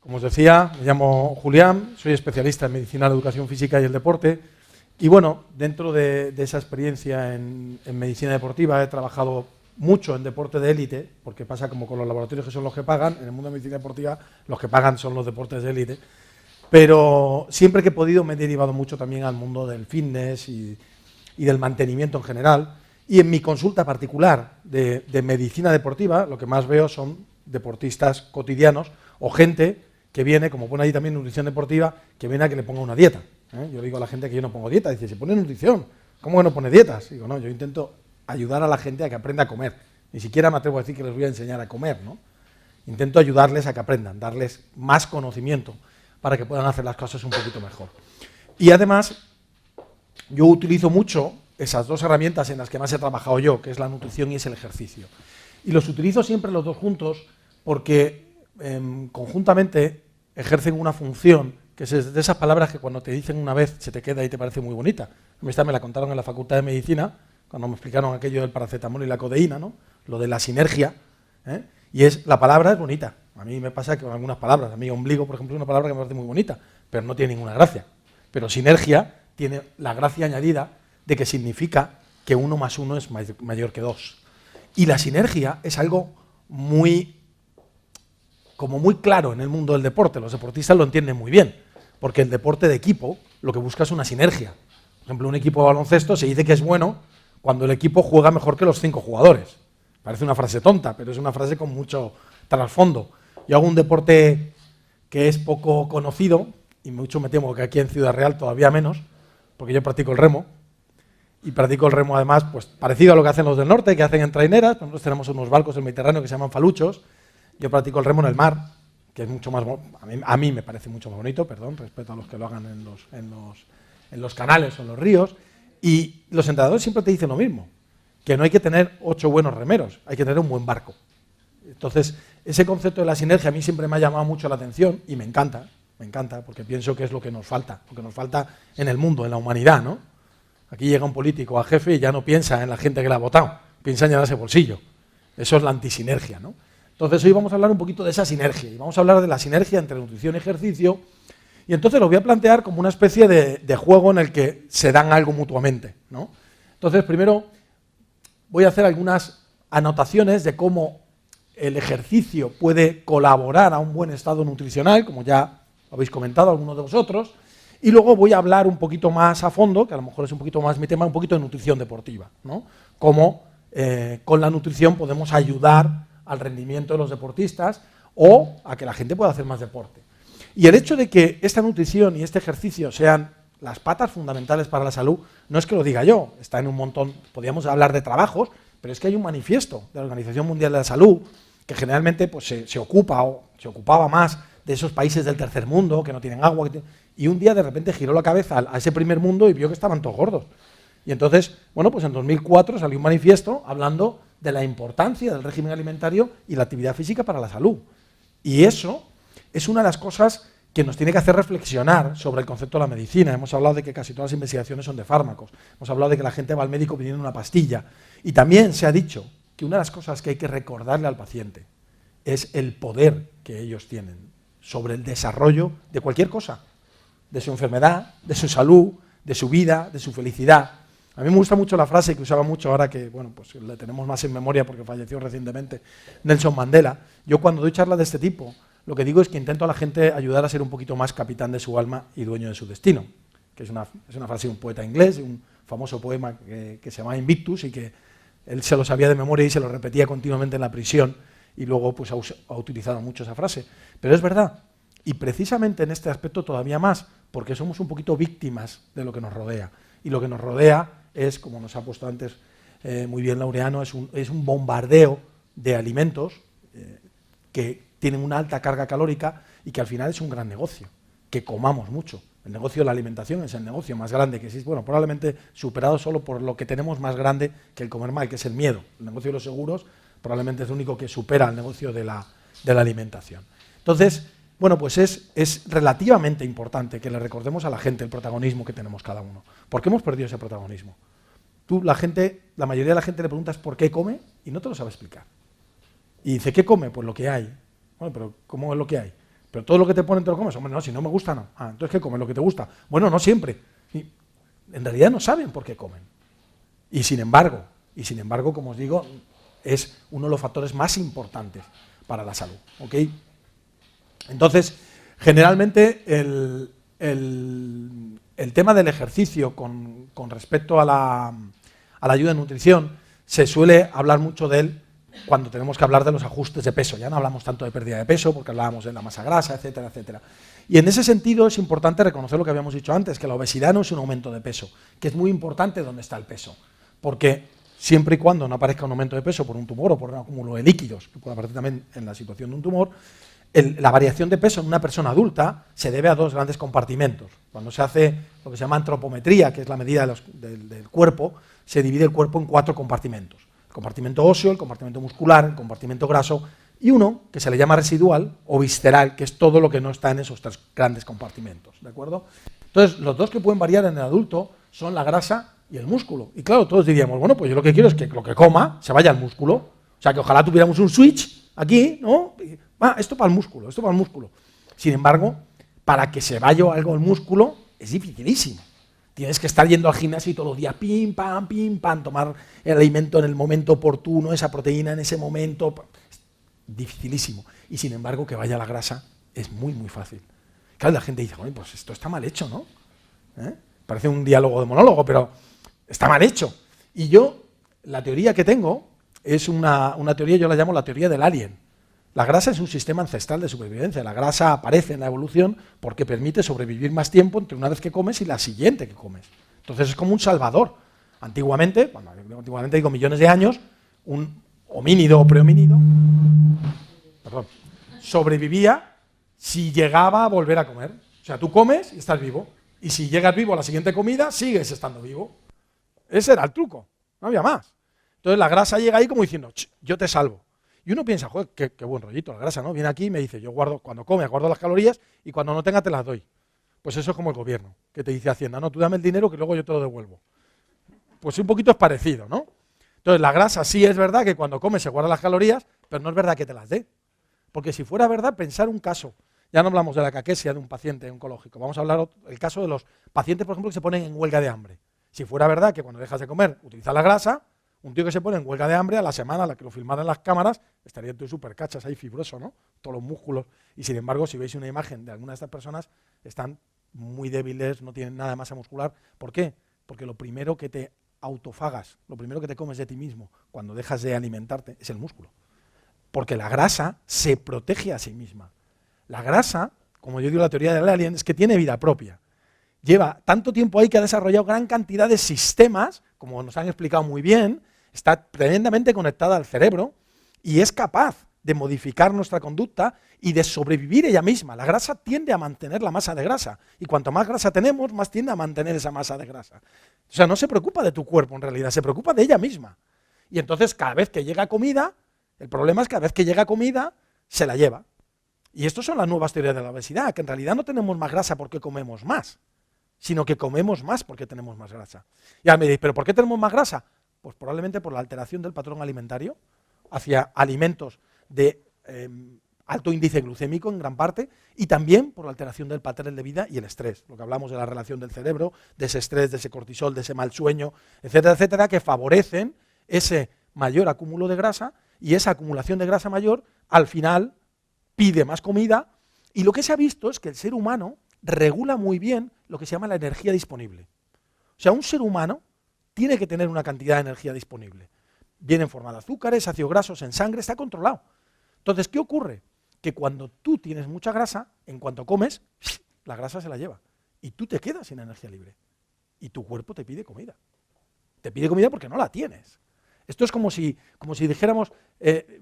Como os decía, me llamo Julián, soy especialista en medicina, la educación física y el deporte. Y bueno, dentro de esa experiencia en medicina deportiva he trabajado mucho en deporte de élite, porque pasa como con los laboratorios que son los que pagan, en el mundo de medicina deportiva los que pagan son los deportes de élite, pero siempre que he podido me he derivado mucho también al mundo del fitness y del mantenimiento en general. Y en mi consulta particular de medicina deportiva, lo que más veo son deportistas cotidianos o gente que viene, como pone ahí también nutrición deportiva, que viene a que le ponga una dieta. Yo digo a la gente que yo no pongo dieta, dice, si pone nutrición, ¿cómo que no pone dietas? Digo, no, yo intento ayudar a la gente a que aprenda a comer. Ni siquiera me atrevo a decir que les voy a enseñar a comer, ¿no? Intento ayudarles a que aprendan, darles más conocimiento para que puedan hacer las cosas un poquito mejor. Y además, yo utilizo mucho esas dos herramientas en las que más he trabajado yo, que es la nutrición y es el ejercicio. Y los utilizo siempre los dos juntos porque conjuntamente ejercen una función que es de esas palabras que cuando te dicen una vez se te queda y te parece muy bonita. Esta me la contaron en la Facultad de Medicina, cuando me explicaron aquello del paracetamol y la codeína, ¿no? Lo de la sinergia, y la palabra es bonita. A mí me pasa que con algunas palabras, a mí ombligo, por ejemplo, es una palabra que me parece muy bonita, pero no tiene ninguna gracia. Pero sinergia tiene la gracia añadida de que significa que 1 más 1 es mayor que 2. Y la sinergia es algo muy claro en el mundo del deporte. Los deportistas lo entienden muy bien, porque el deporte de equipo lo que busca es una sinergia. Por ejemplo, un equipo de baloncesto se dice que es bueno cuando el equipo juega mejor que los 5 jugadores. Parece una frase tonta, pero es una frase con mucho trasfondo. Yo hago un deporte que es poco conocido, y mucho me temo que aquí en Ciudad Real todavía menos, porque yo practico el remo, y practico el remo además pues parecido a lo que hacen los del norte, que hacen en traineras. Nosotros tenemos unos barcos en el Mediterráneo que se llaman faluchos. Yo practico el remo en el mar, que es mucho más a mí me parece mucho más bonito, perdón, respeto a los que lo hagan en los canales o en los ríos. Y los entrenadores siempre te dicen lo mismo, que no hay que tener 8 buenos remeros, hay que tener un buen barco. Entonces, ese concepto de la sinergia a mí siempre me ha llamado mucho la atención y me encanta, porque pienso que es lo que nos falta en el mundo, en la humanidad, ¿no? Aquí llega un político a jefe y ya no piensa en la gente que le ha votado, piensa en llenarse bolsillo. Eso es la antisinergia, ¿no? Entonces hoy vamos a hablar un poquito de esa sinergia y vamos a hablar de la sinergia entre nutrición y ejercicio, y entonces lo voy a plantear como una especie de juego en el que se dan algo mutuamente, ¿no? Entonces primero voy a hacer algunas anotaciones de cómo el ejercicio puede colaborar a un buen estado nutricional, como ya habéis comentado algunos de vosotros, y luego voy a hablar un poquito más a fondo, que a lo mejor es un poquito más mi tema, un poquito de nutrición deportiva, ¿no? Cómo con la nutrición podemos ayudar al rendimiento de los deportistas o a que la gente pueda hacer más deporte. Y el hecho de que esta nutrición y este ejercicio sean las patas fundamentales para la salud, no es que lo diga yo, está en un montón, podríamos hablar de trabajos, pero es que hay un manifiesto de la Organización Mundial de la Salud que generalmente pues, se ocupaba más de esos países del tercer mundo que no tienen agua, y un día de repente giró la cabeza a ese primer mundo y vio que estaban todos gordos. Y entonces, bueno, pues en 2004 salió un manifiesto hablando de la importancia del régimen alimentario y la actividad física para la salud. Y eso es una de las cosas que nos tiene que hacer reflexionar sobre el concepto de la medicina. Hemos hablado de que casi todas las investigaciones son de fármacos, hemos hablado de que la gente va al médico pidiendo una pastilla, y también se ha dicho que una de las cosas que hay que recordarle al paciente es el poder que ellos tienen sobre el desarrollo de cualquier cosa, de su enfermedad, de su salud, de su vida, de su felicidad. A mí me gusta mucho la frase que usaba mucho ahora que, bueno, pues la tenemos más en memoria porque falleció recientemente, Nelson Mandela. Yo cuando doy charlas de este tipo, lo que digo es que intento a la gente ayudar a ser un poquito más capitán de su alma y dueño de su destino, que es una frase de un poeta inglés, de un famoso poema que se llama Invictus, y que él se lo sabía de memoria y se lo repetía continuamente en la prisión, y luego pues ha utilizado mucho esa frase. Pero es verdad, y precisamente en este aspecto todavía más, porque somos un poquito víctimas de lo que nos rodea, y lo que nos rodea es, como nos ha puesto antes muy bien Laureano, es un bombardeo de alimentos que tienen una alta carga calórica y que al final es un gran negocio, que comamos mucho. El negocio de la alimentación es el negocio más grande que existe, bueno, probablemente superado solo por lo que tenemos más grande que el comer mal, que es el miedo. El negocio de los seguros probablemente es el único que supera el negocio de la alimentación. Entonces, bueno, pues es relativamente importante que le recordemos a la gente el protagonismo que tenemos cada uno. ¿Por qué hemos perdido ese protagonismo? La mayoría de la gente le preguntas por qué come y no te lo sabe explicar. Y dice, ¿qué come? Pues lo que hay. Bueno, pero ¿cómo es lo que hay? Pero todo lo que te ponen te lo comes. Hombre, no, si no me gusta, no. Ah, entonces ¿qué comes? Lo que te gusta. Bueno, no siempre. Y en realidad no saben por qué comen. Y sin embargo, como os digo, es uno de los factores más importantes para la salud. ¿Ok? Entonces, generalmente el tema del ejercicio con respecto a la ayuda en nutrición se suele hablar mucho de él cuando tenemos que hablar de los ajustes de peso. Ya no hablamos tanto de pérdida de peso porque hablábamos de la masa grasa, etcétera, etcétera. Y en ese sentido es importante reconocer lo que habíamos dicho antes, que la obesidad no es un aumento de peso, que es muy importante dónde está el peso, porque siempre y cuando no aparezca un aumento de peso por un tumor o por un acúmulo de líquidos, que puede aparecer también en la situación de un tumor, la variación de peso en una persona adulta se debe a dos grandes compartimentos. Cuando se hace lo que se llama antropometría, que es la medida del cuerpo, se divide el cuerpo en 4 compartimentos. El compartimento óseo, el compartimento muscular, el compartimento graso y uno que se le llama residual o visceral, que es todo lo que no está en esos 3 grandes compartimentos. ¿De acuerdo? Entonces, los dos que pueden variar en el adulto son la grasa y el músculo. Y claro, todos diríamos, bueno, pues yo lo que quiero es que lo que coma se vaya al músculo. O sea, que ojalá tuviéramos un switch aquí, ¿no? Esto para el músculo, esto para el músculo. Sin embargo, para que se vaya algo al músculo es dificilísimo. Tienes que estar yendo al gimnasio todos los días, pim, pam, tomar el alimento en el momento oportuno, esa proteína en ese momento. Es dificilísimo. Y sin embargo, que vaya la grasa es muy, muy fácil. Claro, la gente dice, pues esto está mal hecho, ¿no? Parece un diálogo de monólogo, pero está mal hecho. Y yo, la teoría que tengo es una teoría, yo la llamo la teoría del alien. La grasa es un sistema ancestral de supervivencia. La grasa aparece en la evolución porque permite sobrevivir más tiempo entre una vez que comes y la siguiente que comes. Entonces es como un salvador. Antiguamente, antiguamente digo millones de años, un homínido o prehomínido sobrevivía si llegaba a volver a comer. O sea, tú comes y estás vivo. Y si llegas vivo a la siguiente comida, sigues estando vivo. Ese era el truco, no había más. Entonces la grasa llega ahí como diciendo, yo te salvo. Y uno piensa, joder, qué buen rollito la grasa, ¿no? Viene aquí y me dice, yo guardo, cuando come, guardo las calorías y cuando no tenga te las doy. Pues eso es como el gobierno, que te dice Hacienda, no, tú dame el dinero que luego yo te lo devuelvo. Pues un poquito es parecido, ¿no? Entonces la grasa sí es verdad que cuando come se guarda las calorías, pero no es verdad que te las dé. Porque si fuera verdad, pensar un caso, ya no hablamos de la caquesia de un paciente oncológico, vamos a hablar del caso de los pacientes, por ejemplo, que se ponen en huelga de hambre. Si fuera verdad que cuando dejas de comer utilizas la grasa, un tío que se pone en huelga de hambre, a la semana, a la que lo filmaran las cámaras, estaría tú súper cachas ahí, fibroso, ¿no? Todos los músculos. Y sin embargo, si veis una imagen de alguna de estas personas, están muy débiles, no tienen nada de masa muscular. ¿Por qué? Porque lo primero que te autofagas, lo primero que te comes de ti mismo cuando dejas de alimentarte es el músculo. Porque la grasa se protege a sí misma. La grasa, como yo digo la teoría del alien, es que tiene vida propia. Lleva tanto tiempo ahí que ha desarrollado gran cantidad de sistemas, como nos han explicado muy bien, está tremendamente conectada al cerebro y es capaz de modificar nuestra conducta y de sobrevivir ella misma. La grasa tiende a mantener la masa de grasa y cuanto más grasa tenemos, más tiende a mantener esa masa de grasa. O sea, no se preocupa de tu cuerpo en realidad, se preocupa de ella misma. Y entonces cada vez que llega comida, el problema es que cada vez que llega comida, se la lleva. Y estas son las nuevas teorías de la obesidad, que en realidad no tenemos más grasa porque comemos más, sino que comemos más porque tenemos más grasa. Y ahora me diréis, ¿pero por qué tenemos más grasa? Pues probablemente por la alteración del patrón alimentario hacia alimentos de alto índice glucémico en gran parte y también por la alteración del patrón de vida y el estrés, lo que hablamos de la relación del cerebro, de ese estrés, de ese cortisol, de ese mal sueño, etcétera, etcétera, que favorecen ese mayor acúmulo de grasa y esa acumulación de grasa mayor al final pide más comida y lo que se ha visto es que el ser humano regula muy bien lo que se llama la energía disponible. O sea, un ser humano tiene que tener una cantidad de energía disponible. Viene en forma de azúcares, ácidos grasos, en sangre, está controlado. Entonces, ¿qué ocurre? Que cuando tú tienes mucha grasa, en cuanto comes, la grasa se la lleva. Y tú te quedas sin energía libre. Y tu cuerpo te pide comida. Te pide comida porque no la tienes. Esto es como si dijéramos,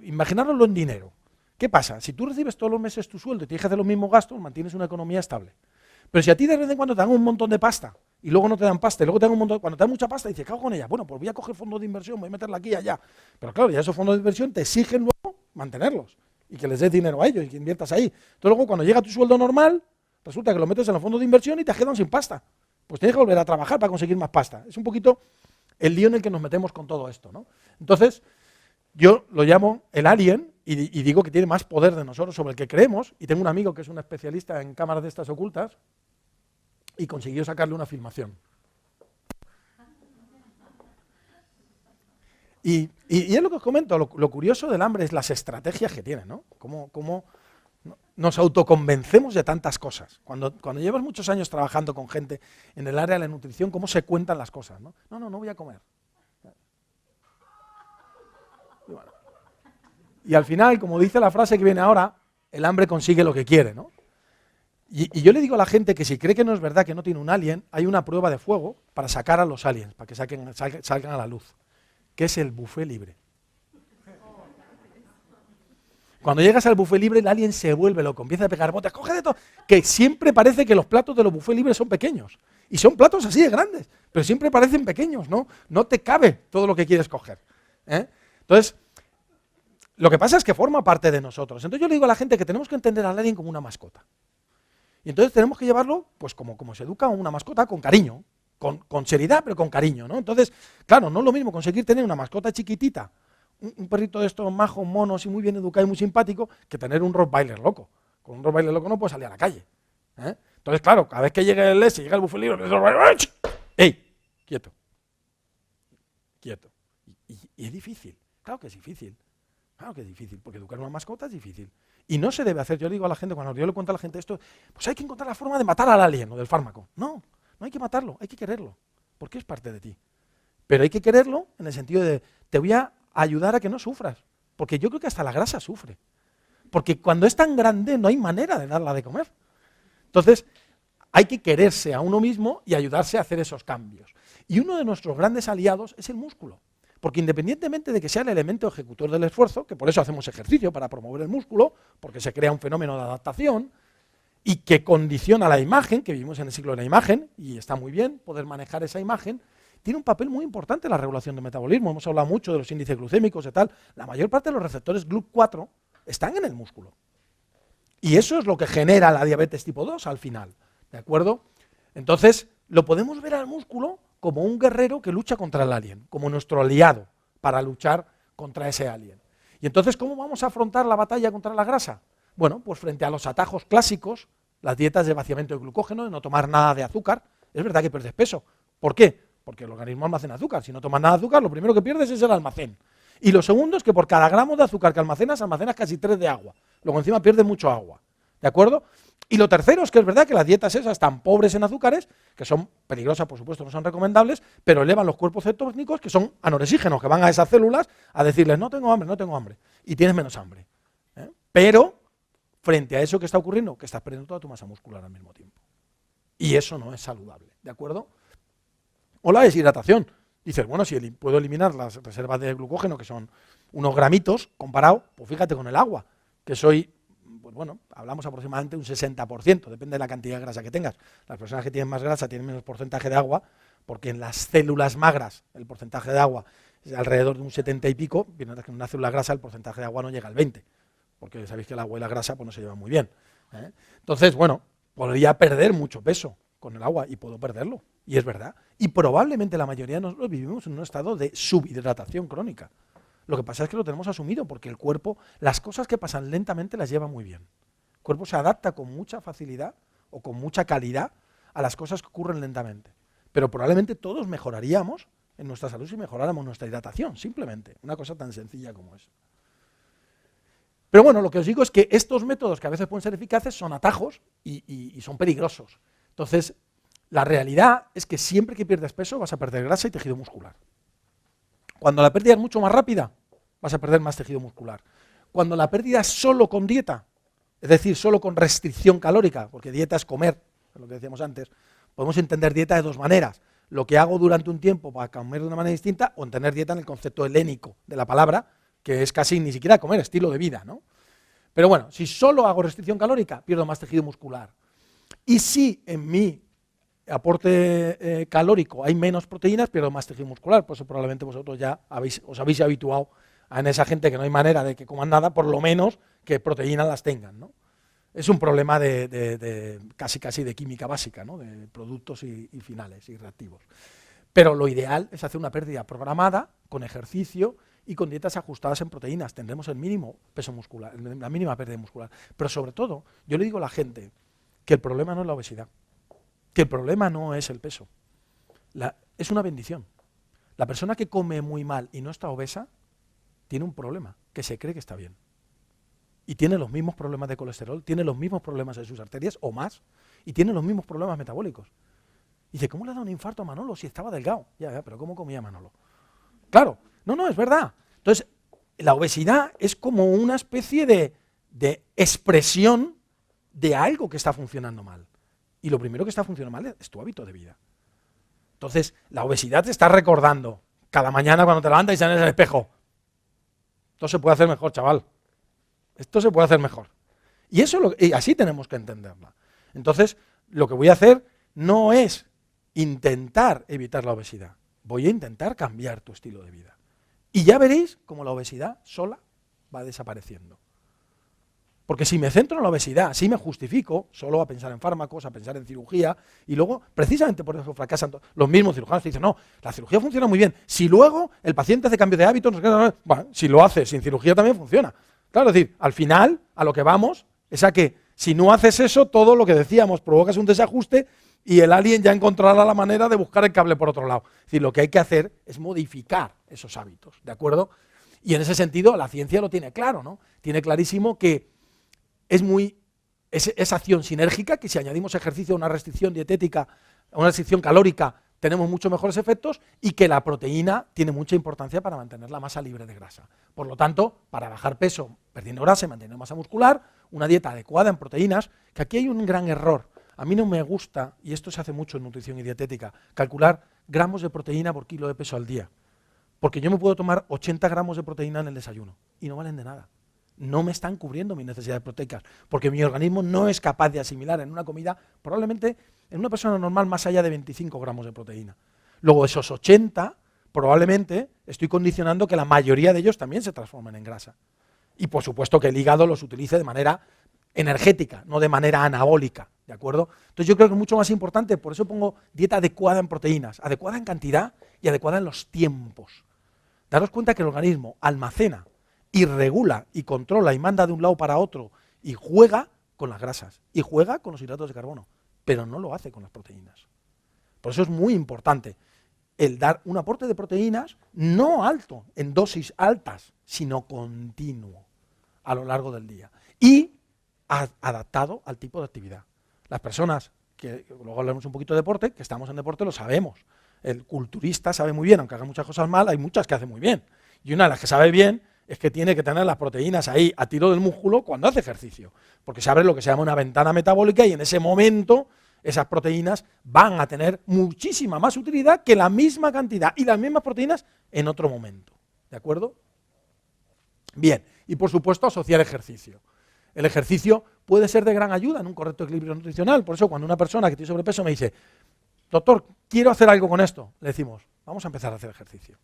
imaginárnoslo en dinero. ¿Qué pasa? Si tú recibes todos los meses tu sueldo y tienes que hacer los mismos gastos, mantienes una economía estable. Pero si a ti de vez en cuando te dan un montón de pasta y luego no te dan pasta y luego te dan un montón, cuando te dan mucha pasta dices, cago con ella, bueno, pues voy a coger fondos de inversión, voy a meterla aquí y allá. Pero claro, ya esos fondos de inversión te exigen luego mantenerlos y que les des dinero a ellos y que inviertas ahí. Entonces luego cuando llega tu sueldo normal, resulta que lo metes en los fondos de inversión y te quedan sin pasta. Pues tienes que volver a trabajar para conseguir más pasta. Es un poquito el lío en el que nos metemos con todo esto, ¿no? Entonces, Yo lo llamo el alien y digo que tiene más poder de nosotros sobre el que creemos, y tengo un amigo que es un especialista en cámaras de estas ocultas y consiguió sacarle una filmación. Y es lo que os comento, lo curioso del hambre es las estrategias que tiene, ¿no? Cómo nos autoconvencemos de tantas cosas. Cuando llevas muchos años trabajando con gente en el área de la nutrición, cómo se cuentan las cosas, ¿no? No voy a comer. Y, bueno, y al final, como dice la frase que viene ahora, el hambre consigue lo que quiere, ¿no? Y yo le digo a la gente que si cree que no es verdad, que no tiene un alien, hay una prueba de fuego para sacar a los aliens, para que salgan a la luz, que es el buffet libre. Cuando llegas al buffet libre, el alien se vuelve loco, empieza a pegar botes, coge de todo, que siempre parece que los platos de los buffet libres son pequeños. Y son platos así de grandes, pero siempre parecen pequeños, ¿no? No te cabe todo lo que quieres coger, ¿eh? Entonces, lo que pasa es que forma parte de nosotros. Entonces yo le digo a la gente que tenemos que entender al alien como una mascota. Y entonces tenemos que llevarlo, pues como se educa a una mascota, con cariño, con seriedad, pero con cariño, ¿no? Entonces, claro, no es lo mismo conseguir tener una mascota chiquitita, un perrito de estos majos, monos y muy bien educado y muy simpático, que tener un Rottweiler loco. Con un Rottweiler loco no puedes salir a la calle, ¿eh? Entonces, claro, cada vez que llegue el S, llega el buffet libre, ¡ey! Quieto. Quieto. Y es difícil, claro que es difícil. Claro que es difícil, porque educar una mascota es difícil. Y no se debe hacer, yo le digo a la gente, cuando yo le cuento a la gente esto, pues hay que encontrar la forma de matar al alien o del fármaco. No hay que matarlo, hay que quererlo, porque es parte de ti. Pero hay que quererlo en el sentido de, te voy a ayudar a que no sufras, porque yo creo que hasta la grasa sufre. Porque cuando es tan grande no hay manera de darla de comer. Entonces, hay que quererse a uno mismo y ayudarse a hacer esos cambios. Y uno de nuestros grandes aliados es el músculo. Porque independientemente de que sea el elemento ejecutor del esfuerzo, que por eso hacemos ejercicio, para promover el músculo, porque se crea un fenómeno de adaptación, y que condiciona la imagen, que vivimos en el siglo de la imagen, y está muy bien poder manejar esa imagen, tiene un papel muy importante en la regulación del metabolismo. Hemos hablado mucho de los índices glucémicos y tal. La mayor parte de los receptores GLUT4 están en el músculo. Y eso es lo que genera la diabetes tipo 2 al final, ¿de acuerdo? Entonces, lo podemos ver al músculo como un guerrero que lucha contra el alien, como nuestro aliado para luchar contra ese alien. Y entonces, ¿cómo vamos a afrontar la batalla contra la grasa? Bueno, pues frente a los atajos clásicos, las dietas de vaciamiento de glucógeno, de no tomar nada de azúcar, es verdad que pierdes peso. ¿Por qué? Porque el organismo almacena azúcar. Si no tomas nada de azúcar, lo primero que pierdes es el almacén. Y lo segundo es que por cada gramo de azúcar que almacenas casi 3 de agua. Luego encima pierdes mucho agua. ¿De acuerdo? Y lo tercero es que es verdad que las dietas esas tan pobres en azúcares, que son peligrosas, por supuesto, no son recomendables, pero elevan los cuerpos cetónicos, que son anoresígenos, que van a esas células a decirles, no tengo hambre, y tienes menos hambre. Pero, frente a eso que está ocurriendo, que estás perdiendo toda tu masa muscular al mismo tiempo. Y eso no es saludable, ¿de acuerdo? O la deshidratación. Dices, bueno, si puedo eliminar las reservas de glucógeno, que son unos gramitos, comparado, pues fíjate con el agua, que pues bueno, hablamos aproximadamente un 60%, depende de la cantidad de grasa que tengas. Las personas que tienen más grasa tienen menos porcentaje de agua, porque en las células magras el porcentaje de agua es alrededor de un 70 y pico, mientras que en una célula grasa el porcentaje de agua no llega al 20, porque sabéis que el agua y la grasa pues no se llevan muy bien, ¿eh? Entonces, bueno, podría perder mucho peso con el agua, y puedo perderlo, y es verdad. Y probablemente la mayoría de nosotros vivimos en un estado de subhidratación crónica. Lo que pasa es que lo tenemos asumido, porque el cuerpo, las cosas que pasan lentamente las lleva muy bien. El cuerpo se adapta con mucha facilidad o con mucha calidad a las cosas que ocurren lentamente. Pero probablemente todos mejoraríamos en nuestra salud si mejoráramos nuestra hidratación, simplemente. Una cosa tan sencilla como es. Pero bueno, lo que os digo es que estos métodos, que a veces pueden ser eficaces, son atajos y son peligrosos. Entonces, la realidad es que siempre que pierdes peso vas a perder grasa y tejido muscular. Cuando la pérdida es mucho más rápida, vas a perder más tejido muscular. Cuando la pérdida es solo con dieta, es decir, solo con restricción calórica, porque dieta es comer, es lo que decíamos antes, podemos entender dieta de dos maneras. Lo que hago durante un tiempo para comer de una manera distinta, o entender dieta en el concepto helénico de la palabra, que es casi ni siquiera comer, estilo de vida, ¿no? Pero bueno, si solo hago restricción calórica, pierdo más tejido muscular. Y si en mi aporte calórico hay menos proteínas, pierdo más tejido muscular. Por eso probablemente vosotros ya os habéis habituado en esa gente que no hay manera de que coman nada, por lo menos que proteínas las tengan, ¿no? Es un problema de casi de química básica, ¿no? De productos y finales y reactivos. Pero lo ideal es hacer una pérdida programada, con ejercicio y con dietas ajustadas en proteínas tendremos el mínimo peso muscular, la mínima pérdida muscular. Pero sobre todo, yo le digo a la gente que el problema no es la obesidad, que el problema no es el peso, es una bendición. La persona que come muy mal y no está obesa tiene un problema, que se cree que está bien. Y tiene los mismos problemas de colesterol, tiene los mismos problemas en sus arterias o más, y tiene los mismos problemas metabólicos. Y dice, ¿cómo le ha dado un infarto a Manolo si estaba delgado? Ya, pero ¿cómo comía Manolo? Claro, no, es verdad. Entonces, la obesidad es como una especie de expresión de algo que está funcionando mal. Y lo primero que está funcionando mal es tu hábito de vida. Entonces, la obesidad te está recordando cada mañana cuando te levantas y sales en el espejo. Esto se puede hacer mejor, chaval. Esto se puede hacer mejor. Y y así tenemos que entenderla. Entonces, lo que voy a hacer no es intentar evitar la obesidad. Voy a intentar cambiar tu estilo de vida. Y ya veréis cómo la obesidad sola va desapareciendo. Porque si me centro en la obesidad, si me justifico solo a pensar en fármacos, a pensar en cirugía, y luego, precisamente por eso fracasan los mismos cirujanos que dicen, no, la cirugía funciona muy bien. Si luego el paciente hace cambio de hábitos, bueno, si lo hace sin cirugía también funciona. Claro, es decir, al final, a lo que vamos es a que si no haces eso, todo lo que decíamos, provocas un desajuste y el alien ya encontrará la manera de buscar el cable por otro lado. Es decir, lo que hay que hacer es modificar esos hábitos, ¿de acuerdo? Y en ese sentido, la ciencia lo tiene claro, ¿no? Tiene clarísimo que es acción sinérgica, que si añadimos ejercicio a una restricción dietética, a una restricción calórica, tenemos muchos mejores efectos, y que la proteína tiene mucha importancia para mantener la masa libre de grasa. Por lo tanto, para bajar peso perdiendo grasa y manteniendo masa muscular, una dieta adecuada en proteínas, que aquí hay un gran error. A mí no me gusta, y esto se hace mucho en nutrición y dietética, calcular gramos de proteína por kilo de peso al día. Porque yo me puedo tomar 80 gramos de proteína en el desayuno y no valen de nada. No me están cubriendo mis necesidades proteicas, porque mi organismo no es capaz de asimilar en una comida, probablemente en una persona normal, más allá de 25 gramos de proteína. Luego esos 80, probablemente estoy condicionando que la mayoría de ellos también se transformen en grasa. Y por supuesto que el hígado los utilice de manera energética, no de manera anabólica, ¿de acuerdo? Entonces yo creo que es mucho más importante, por eso pongo dieta adecuada en proteínas, adecuada en cantidad y adecuada en los tiempos. Daros cuenta que el organismo almacena y regula y controla y manda de un lado para otro y juega con las grasas y juega con los hidratos de carbono, pero no lo hace con las proteínas. Por eso es muy importante el dar un aporte de proteínas no alto, en dosis altas, sino continuo a lo largo del día y adaptado al tipo de actividad. Las personas, que luego hablamos un poquito de deporte, que estamos en deporte lo sabemos. El culturista sabe muy bien, aunque haga muchas cosas mal, hay muchas que hace muy bien. Y una de las que sabe bien es que tiene que tener las proteínas ahí a tiro del músculo cuando hace ejercicio, porque se abre lo que se llama una ventana metabólica y en ese momento esas proteínas van a tener muchísima más utilidad que la misma cantidad y las mismas proteínas en otro momento. ¿De acuerdo? Bien, y por supuesto asociar ejercicio. El ejercicio puede ser de gran ayuda en un correcto equilibrio nutricional, por eso cuando una persona que tiene sobrepeso me dice, doctor, quiero hacer algo con esto, le decimos, vamos a empezar a hacer ejercicio.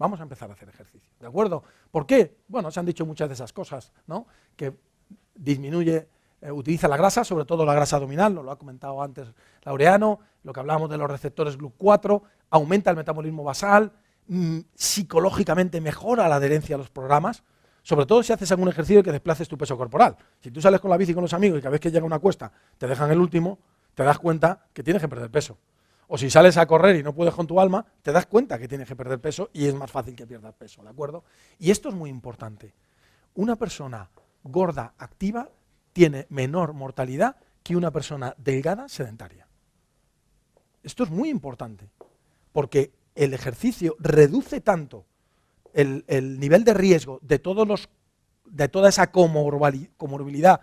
Vamos a empezar a hacer ejercicio, ¿de acuerdo? ¿Por qué? Bueno, se han dicho muchas de esas cosas, ¿no? Que disminuye, utiliza la grasa, sobre todo la grasa abdominal, lo ha comentado antes Laureano, lo que hablábamos de los receptores GLUT4, aumenta el metabolismo basal, psicológicamente mejora la adherencia a los programas, sobre todo si haces algún ejercicio que desplaces tu peso corporal. Si tú sales con la bici con los amigos y cada vez que llega una cuesta te dejan el último, te das cuenta que tienes que perder peso. O si sales a correr y no puedes con tu alma, te das cuenta que tienes que perder peso y es más fácil que pierdas peso, ¿de acuerdo? Y esto es muy importante. Una persona gorda, activa, tiene menor mortalidad que una persona delgada, sedentaria. Esto es muy importante, porque el ejercicio reduce tanto el nivel de riesgo de toda esa comorbilidad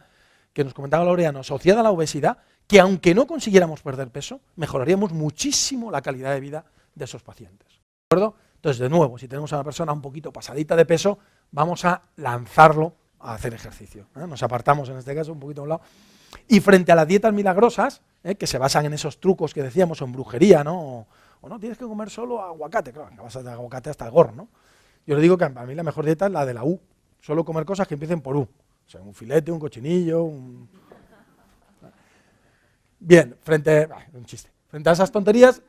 que nos comentaba Laureano, asociada a la obesidad, que aunque no consiguiéramos perder peso, mejoraríamos muchísimo la calidad de vida de esos pacientes. ¿De acuerdo? Entonces, de nuevo, si tenemos a una persona un poquito pasadita de peso, vamos a lanzarlo a hacer ejercicio. Nos apartamos en este caso un poquito a un lado. Y frente a las dietas milagrosas, que se basan en esos trucos que decíamos, o en brujería, ¿no? O no, tienes que comer solo aguacate, claro, vas a dar aguacate hasta el gorro, ¿no? Yo le digo que a mí la mejor dieta es la de la U, solo comer cosas que empiecen por U. O sea, un filete, un cochinillo, Bien, frente a esas tonterías,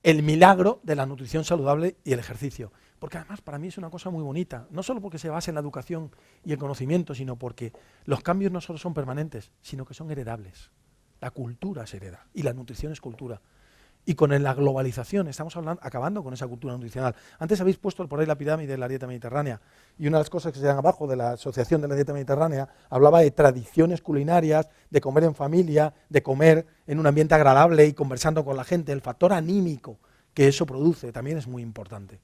el milagro de la nutrición saludable y el ejercicio. Porque además para mí es una cosa muy bonita, no solo porque se basa en la educación y el conocimiento, sino porque los cambios no solo son permanentes, sino que son heredables. La cultura se hereda y la nutrición es cultura. Y con la globalización estamos acabando con esa cultura nutricional. Antes habéis puesto por ahí la pirámide de la dieta mediterránea y una de las cosas que se dan abajo de la Asociación de la Dieta Mediterránea hablaba de tradiciones culinarias, de comer en familia, de comer en un ambiente agradable y conversando con la gente. El factor anímico que eso produce también es muy importante.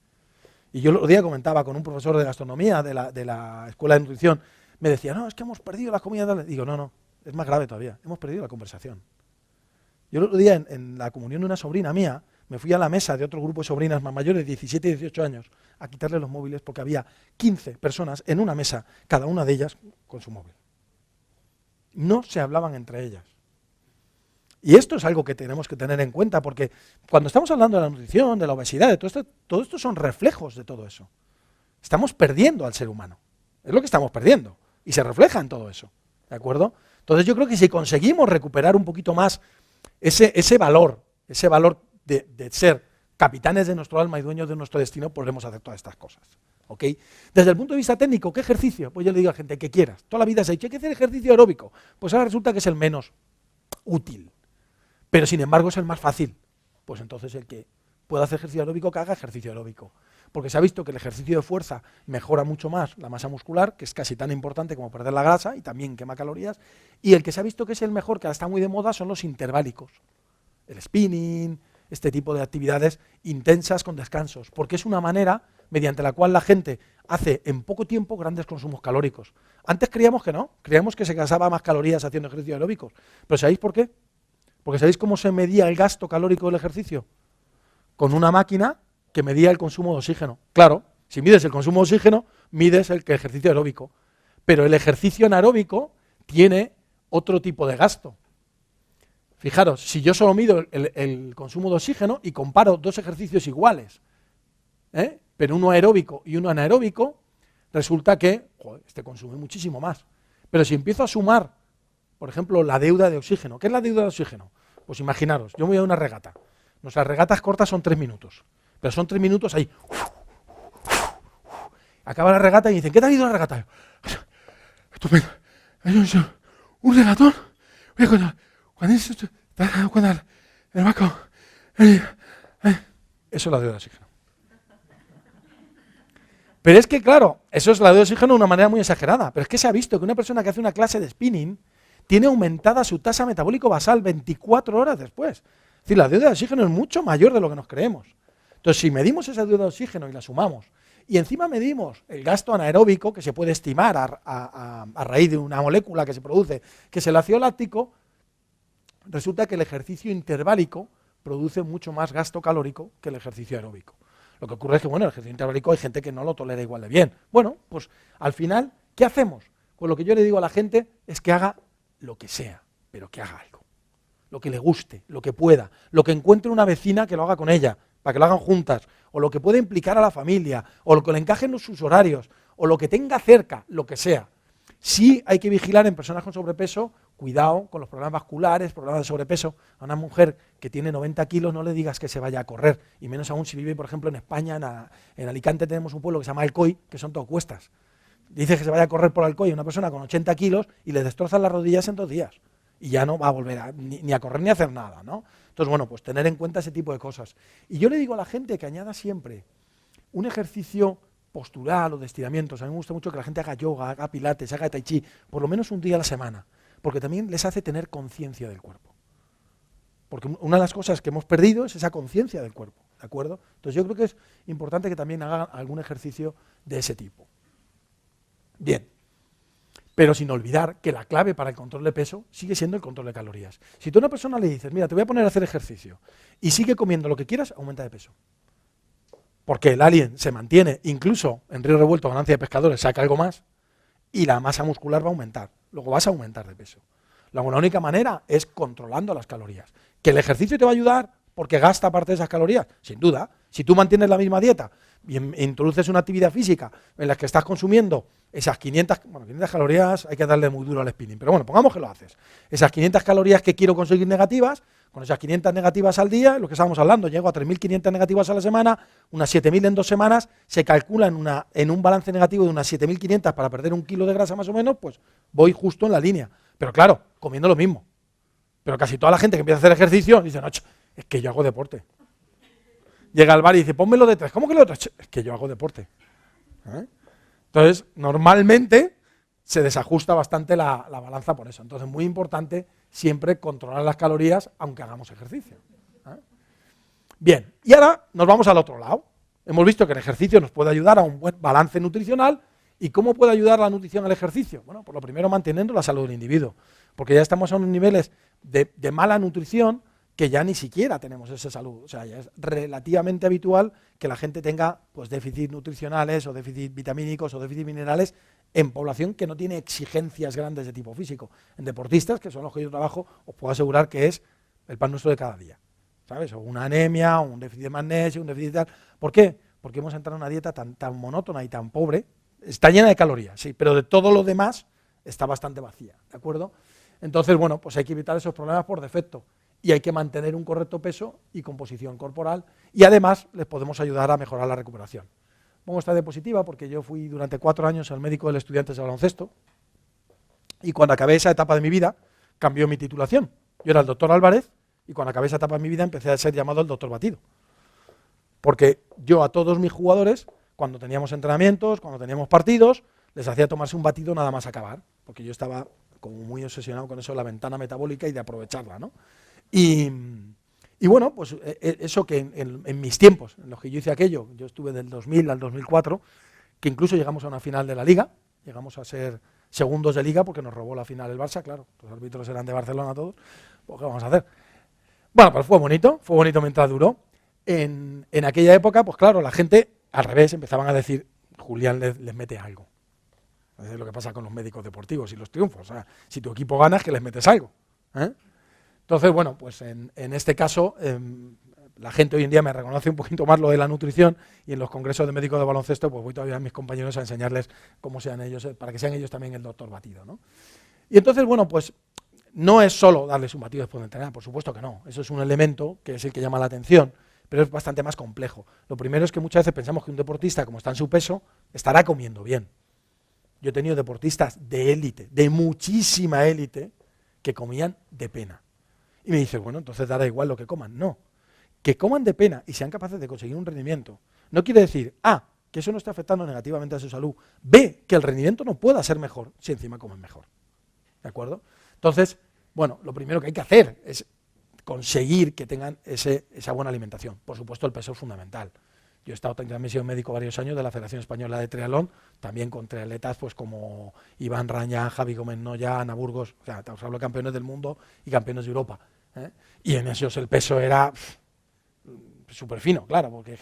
Y yo el otro día comentaba con un profesor de gastronomía de la Escuela de Nutrición, me decía, no, es que hemos perdido las comidas. Digo, no, es más grave todavía, hemos perdido la conversación. Yo el otro día, en la comunión de una sobrina mía, me fui a la mesa de otro grupo de sobrinas más mayores, de 17 y 18 años, a quitarle los móviles porque había 15 personas en una mesa, cada una de ellas con su móvil. No se hablaban entre ellas. Y esto es algo que tenemos que tener en cuenta, porque cuando estamos hablando de la nutrición, de la obesidad, de todo esto son reflejos de todo eso. Estamos perdiendo al ser humano. Es lo que estamos perdiendo. Y se refleja en todo eso. ¿De acuerdo? Entonces yo creo que si conseguimos recuperar un poquito más ese valor de ser capitanes de nuestro alma y dueños de nuestro destino, podremos hacer todas estas cosas. ¿Ok? Desde el punto de vista técnico, ¿qué ejercicio? Pues yo le digo a la gente, que quieras. Toda la vida se ha dicho, hay que hacer ejercicio aeróbico. Pues ahora resulta que es el menos útil. Pero sin embargo es el más fácil. Pues entonces el que pueda hacer ejercicio aeróbico, que haga ejercicio aeróbico. Porque se ha visto que el ejercicio de fuerza mejora mucho más la masa muscular, que es casi tan importante como perder la grasa y también quema calorías. Y el que se ha visto que es el mejor, que ahora está muy de moda, son los interválicos. El spinning, este tipo de actividades intensas con descansos. Porque es una manera mediante la cual la gente hace en poco tiempo grandes consumos calóricos. Antes creíamos que no, creíamos que se gastaba más calorías haciendo ejercicio aeróbicos. Pero ¿sabéis por qué? Porque ¿sabéis cómo se medía el gasto calórico del ejercicio? Con una máquina que medía el consumo de oxígeno. Claro, si mides el consumo de oxígeno, mides el ejercicio aeróbico. Pero el ejercicio anaeróbico tiene otro tipo de gasto. Fijaros, si yo solo mido el consumo de oxígeno y comparo dos ejercicios iguales, pero uno aeróbico y uno anaeróbico, resulta que este consume muchísimo más. Pero si empiezo a sumar, por ejemplo, la deuda de oxígeno. ¿Qué es la deuda de oxígeno? Pues imaginaros, yo me voy a una regata. Nuestras regatas cortas son 3 minutos. Pero son 3 minutos ahí. Acaba la regata y dicen, ¿qué te ha ido la regata? Estupendo. Un regatón. Voy a contar. ¿Te has dado cuenta el vaco? Eso es la deuda de oxígeno. Pero es que, claro, eso es la deuda de oxígeno de una manera muy exagerada. Pero es que se ha visto que una persona que hace una clase de spinning tiene aumentada su tasa metabólico basal 24 horas después. Es decir, la deuda de oxígeno es mucho mayor de lo que nos creemos. Entonces, si medimos esa deuda de oxígeno y la sumamos, y encima medimos el gasto anaeróbico, que se puede estimar a raíz de una molécula que se produce, que es el ácido láctico, resulta que el ejercicio interválico produce mucho más gasto calórico que el ejercicio aeróbico. Lo que ocurre es que, bueno, el ejercicio interválico hay gente que no lo tolera igual de bien. Bueno, pues al final, ¿qué hacemos? Pues lo que yo le digo a la gente es que haga lo que sea, pero que haga algo. Lo que le guste, lo que pueda, lo que encuentre una vecina que lo haga con ella, para que lo hagan juntas, o lo que pueda implicar a la familia, o lo que le encaje en sus horarios, o lo que tenga cerca, lo que sea. Sí hay que vigilar en personas con sobrepeso, cuidado con los problemas vasculares, problemas de sobrepeso. A una mujer que tiene 90 kilos no le digas que se vaya a correr, y menos aún si vive, por ejemplo, en España, en Alicante tenemos un pueblo que se llama Alcoy, que son todo cuestas. Dices que se vaya a correr por Alcoy una persona con 80 kilos y le destrozan las rodillas en 2 días. Y ya no va a volver ni a correr ni a hacer nada, ¿no? Entonces, bueno, pues tener en cuenta ese tipo de cosas. Y yo le digo a la gente que añada siempre un ejercicio postural o de estiramientos. A mí me gusta mucho que la gente haga yoga, haga pilates, haga tai chi, por lo menos un día a la semana, porque también les hace tener conciencia del cuerpo. Porque una de las cosas que hemos perdido es esa conciencia del cuerpo, ¿de acuerdo? Entonces yo creo que es importante que también hagan algún ejercicio de ese tipo. Bien, pero sin olvidar que la clave para el control de peso sigue siendo el control de calorías. Si tú a una persona le dices, mira, te voy a poner a hacer ejercicio y sigue comiendo lo que quieras, aumenta de peso. Porque el alien se mantiene, incluso en río revuelto, ganancia de pescadores, saca algo más y la masa muscular va a aumentar. Luego vas a aumentar de peso. La única manera es controlando las calorías. ¿Que el ejercicio te va a ayudar porque gasta parte de esas calorías? Sin duda. Si tú mantienes la misma dieta y introduces una actividad física en la que estás consumiendo esas 500 calorías, hay que darle muy duro al spinning, pero bueno, pongamos que lo haces. Esas 500 calorías que quiero conseguir negativas, Con esas 500 negativas al día, lo que estábamos hablando, llego a 3.500 negativas a la semana, unas 7.000 en 2 semanas, se calcula en un balance negativo de unas 7.500 para perder 1 kilo de grasa más o menos, pues voy justo en la línea. Pero claro, comiendo lo mismo. Pero casi toda la gente que empieza a hacer ejercicio dice, no, es que yo hago deporte. Llega al bar y dice, pónmelo de 3. ¿Cómo que lo de 3? Es que yo hago deporte. Entonces, normalmente se desajusta bastante la balanza por eso. Entonces, muy importante siempre controlar las calorías aunque hagamos ejercicio. Bien, y ahora nos vamos al otro lado. Hemos visto que el ejercicio nos puede ayudar a un buen balance nutricional. ¿Y cómo puede ayudar la nutrición al ejercicio? Bueno, por lo primero manteniendo la salud del individuo, porque ya estamos a unos niveles de mala nutrición que ya ni siquiera tenemos esa salud. O sea, ya es relativamente habitual que la gente tenga pues déficits nutricionales o déficits vitamínicos o déficits minerales en población que no tiene exigencias grandes de tipo físico. En deportistas, que son los que yo trabajo, os puedo asegurar que es el pan nuestro de cada día, ¿sabes? O una anemia, o un déficit de magnesio, un déficit de tal. ¿Por qué? Porque hemos entrado en una dieta tan monótona y tan pobre. Está llena de calorías, sí, pero de todo lo demás está bastante vacía, ¿de acuerdo? Entonces, bueno, pues hay que evitar esos problemas por defecto y hay que mantener un correcto peso y composición corporal y además les podemos ayudar a mejorar la recuperación. Pongo esta diapositiva porque yo fui durante 4 años el médico del estudiante de baloncesto y cuando acabé esa etapa de mi vida cambió mi titulación. Yo era el doctor Álvarez y cuando acabé esa etapa de mi vida empecé a ser llamado el doctor Batido. Porque yo a todos mis jugadores, cuando teníamos entrenamientos, cuando teníamos partidos, les hacía tomarse un batido nada más acabar, porque yo estaba como muy obsesionado con eso de la ventana metabólica y de aprovecharla, ¿no? Y bueno, pues eso que en mis tiempos, en los que yo hice aquello, yo estuve del 2000 al 2004, que incluso llegamos a una final de la Liga, llegamos a ser segundos de Liga porque nos robó la final el Barça, claro, los árbitros eran de Barcelona todos, pues ¿qué vamos a hacer? Bueno, pues fue bonito mientras duró. En aquella época, pues claro, la gente al revés empezaban a decir, Julián les mete algo. Es lo que pasa con los médicos deportivos y los triunfos. O sea, si tu equipo gana es que les metes algo. Entonces, bueno, pues en este caso, la gente hoy en día me reconoce un poquito más lo de la nutrición y en los congresos de médicos de baloncesto, pues voy todavía a mis compañeros a enseñarles cómo sean ellos, para que sean ellos también el doctor batido, ¿no? Y entonces, bueno, pues no es solo darles un batido después de entrenar, por supuesto que no. Eso es un elemento que es el que llama la atención, pero es bastante más complejo. Lo primero es que muchas veces pensamos que un deportista, como está en su peso, estará comiendo bien. Yo he tenido deportistas de élite, de muchísima élite, que comían de pena. Y me dice, bueno, entonces dará igual lo que coman. No, que coman de pena y sean capaces de conseguir un rendimiento, no quiere decir, A, que eso no está afectando negativamente a su salud, B, que el rendimiento no pueda ser mejor si encima comen mejor. ¿De acuerdo? Entonces, bueno, lo primero que hay que hacer es conseguir que tengan esa buena alimentación. Por supuesto, el peso es fundamental. Yo he estado también sido médico varios años de la Federación Española de Triatlón, también con triatletas pues como Iván Raña, Javi Gómez Noya, Ana Burgos, o sea, os hablo de campeones del mundo y campeones de Europa. Y en esos el peso era súper fino, claro, porque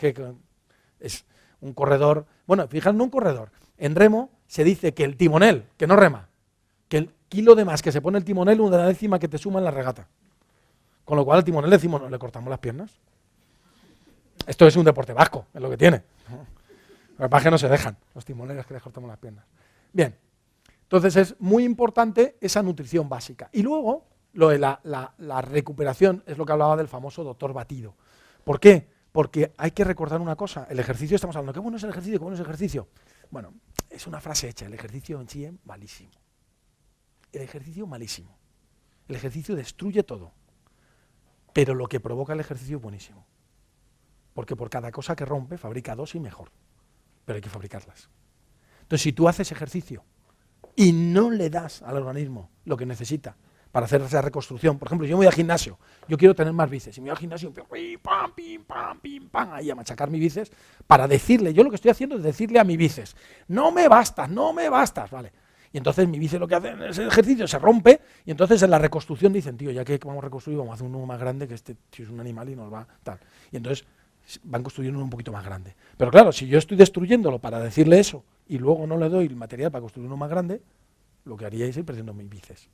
es un corredor, bueno, fijaos, no un corredor, en remo se dice que el timonel, que no rema, que el kilo de más que se pone el timonel, una décima que te suma en la regata. Con lo cual al timonel le decimos, ¿no le cortamos las piernas? Esto es un deporte vasco, es lo que tiene. Los que no se dejan, los timoneles que les cortamos las piernas. Bien, entonces es muy importante esa nutrición básica. Y luego, lo de la recuperación es lo que hablaba del famoso doctor batido. ¿Por qué? Porque hay que recordar una cosa, el ejercicio, estamos hablando, ¿qué bueno es el ejercicio? ¿Qué bueno es el ejercicio? Bueno, es una frase hecha, el ejercicio en sí es malísimo. El ejercicio malísimo. El ejercicio destruye todo. Pero lo que provoca el ejercicio es buenísimo. Porque por cada cosa que rompe, fabrica dos y mejor. Pero hay que fabricarlas. Entonces, si tú haces ejercicio y no le das al organismo lo que necesita para hacer esa reconstrucción, por ejemplo, yo me voy al gimnasio, yo quiero tener más bíceps, y me voy al gimnasio, pim, pam, pim, pam, pim, pam, ahí a machacar mi bíceps, para decirle, yo lo que estoy haciendo es decirle a mi bíceps, no me bastas, ¿vale? Y entonces mi bíceps lo que hace en ese ejercicio se rompe, y entonces en la reconstrucción dicen, tío, ya que vamos a reconstruir, vamos a hacer uno más grande, que este tío es un animal y nos va tal. Y entonces van construyendo uno un poquito más grande. Pero claro, si yo estoy destruyéndolo para decirle eso, y luego no le doy el material para construir uno más grande, lo que haría es ir perdiendo mi bíceps.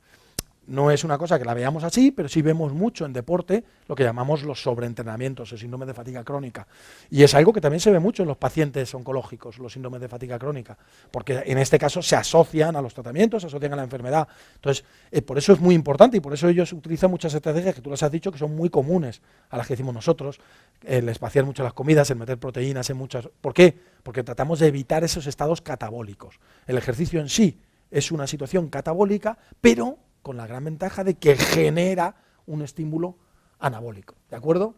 no es una cosa que la veamos así, pero sí vemos mucho en deporte lo que llamamos los sobreentrenamientos, el síndrome de fatiga crónica. Y es algo que también se ve mucho en los pacientes oncológicos, los síndromes de fatiga crónica, porque en este caso se asocian a los tratamientos, se asocian a la enfermedad. Entonces, por eso es muy importante y por eso ellos utilizan muchas estrategias que tú les has dicho que son muy comunes a las que decimos nosotros, el espaciar mucho las comidas, el meter proteínas en muchas... ¿Por qué? Porque tratamos de evitar esos estados catabólicos. El ejercicio en sí es una situación catabólica, pero con la gran ventaja de que genera un estímulo anabólico, ¿de acuerdo?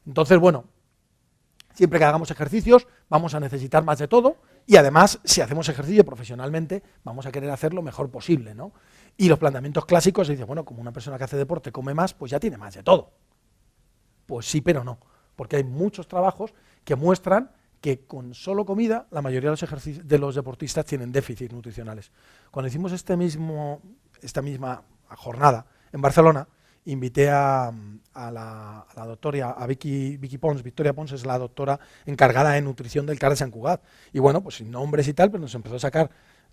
Entonces, bueno, siempre que hagamos ejercicios vamos a necesitar más de todo y además, si hacemos ejercicio profesionalmente, vamos a querer hacer lo mejor posible, ¿no? Y los planteamientos clásicos dicen, bueno, como una persona que hace deporte come más, pues ya tiene más de todo. Pues sí, pero no, porque hay muchos trabajos que muestran que con solo comida la mayoría de los deportistas tienen déficits nutricionales. Cuando hicimos esta misma jornada en Barcelona, invité a la doctora, a Vicky Pons. Victoria Pons es la doctora encargada de nutrición del CAR de Sant Cugat. Y bueno, pues sin nombres y tal, pero nos empezó a sacar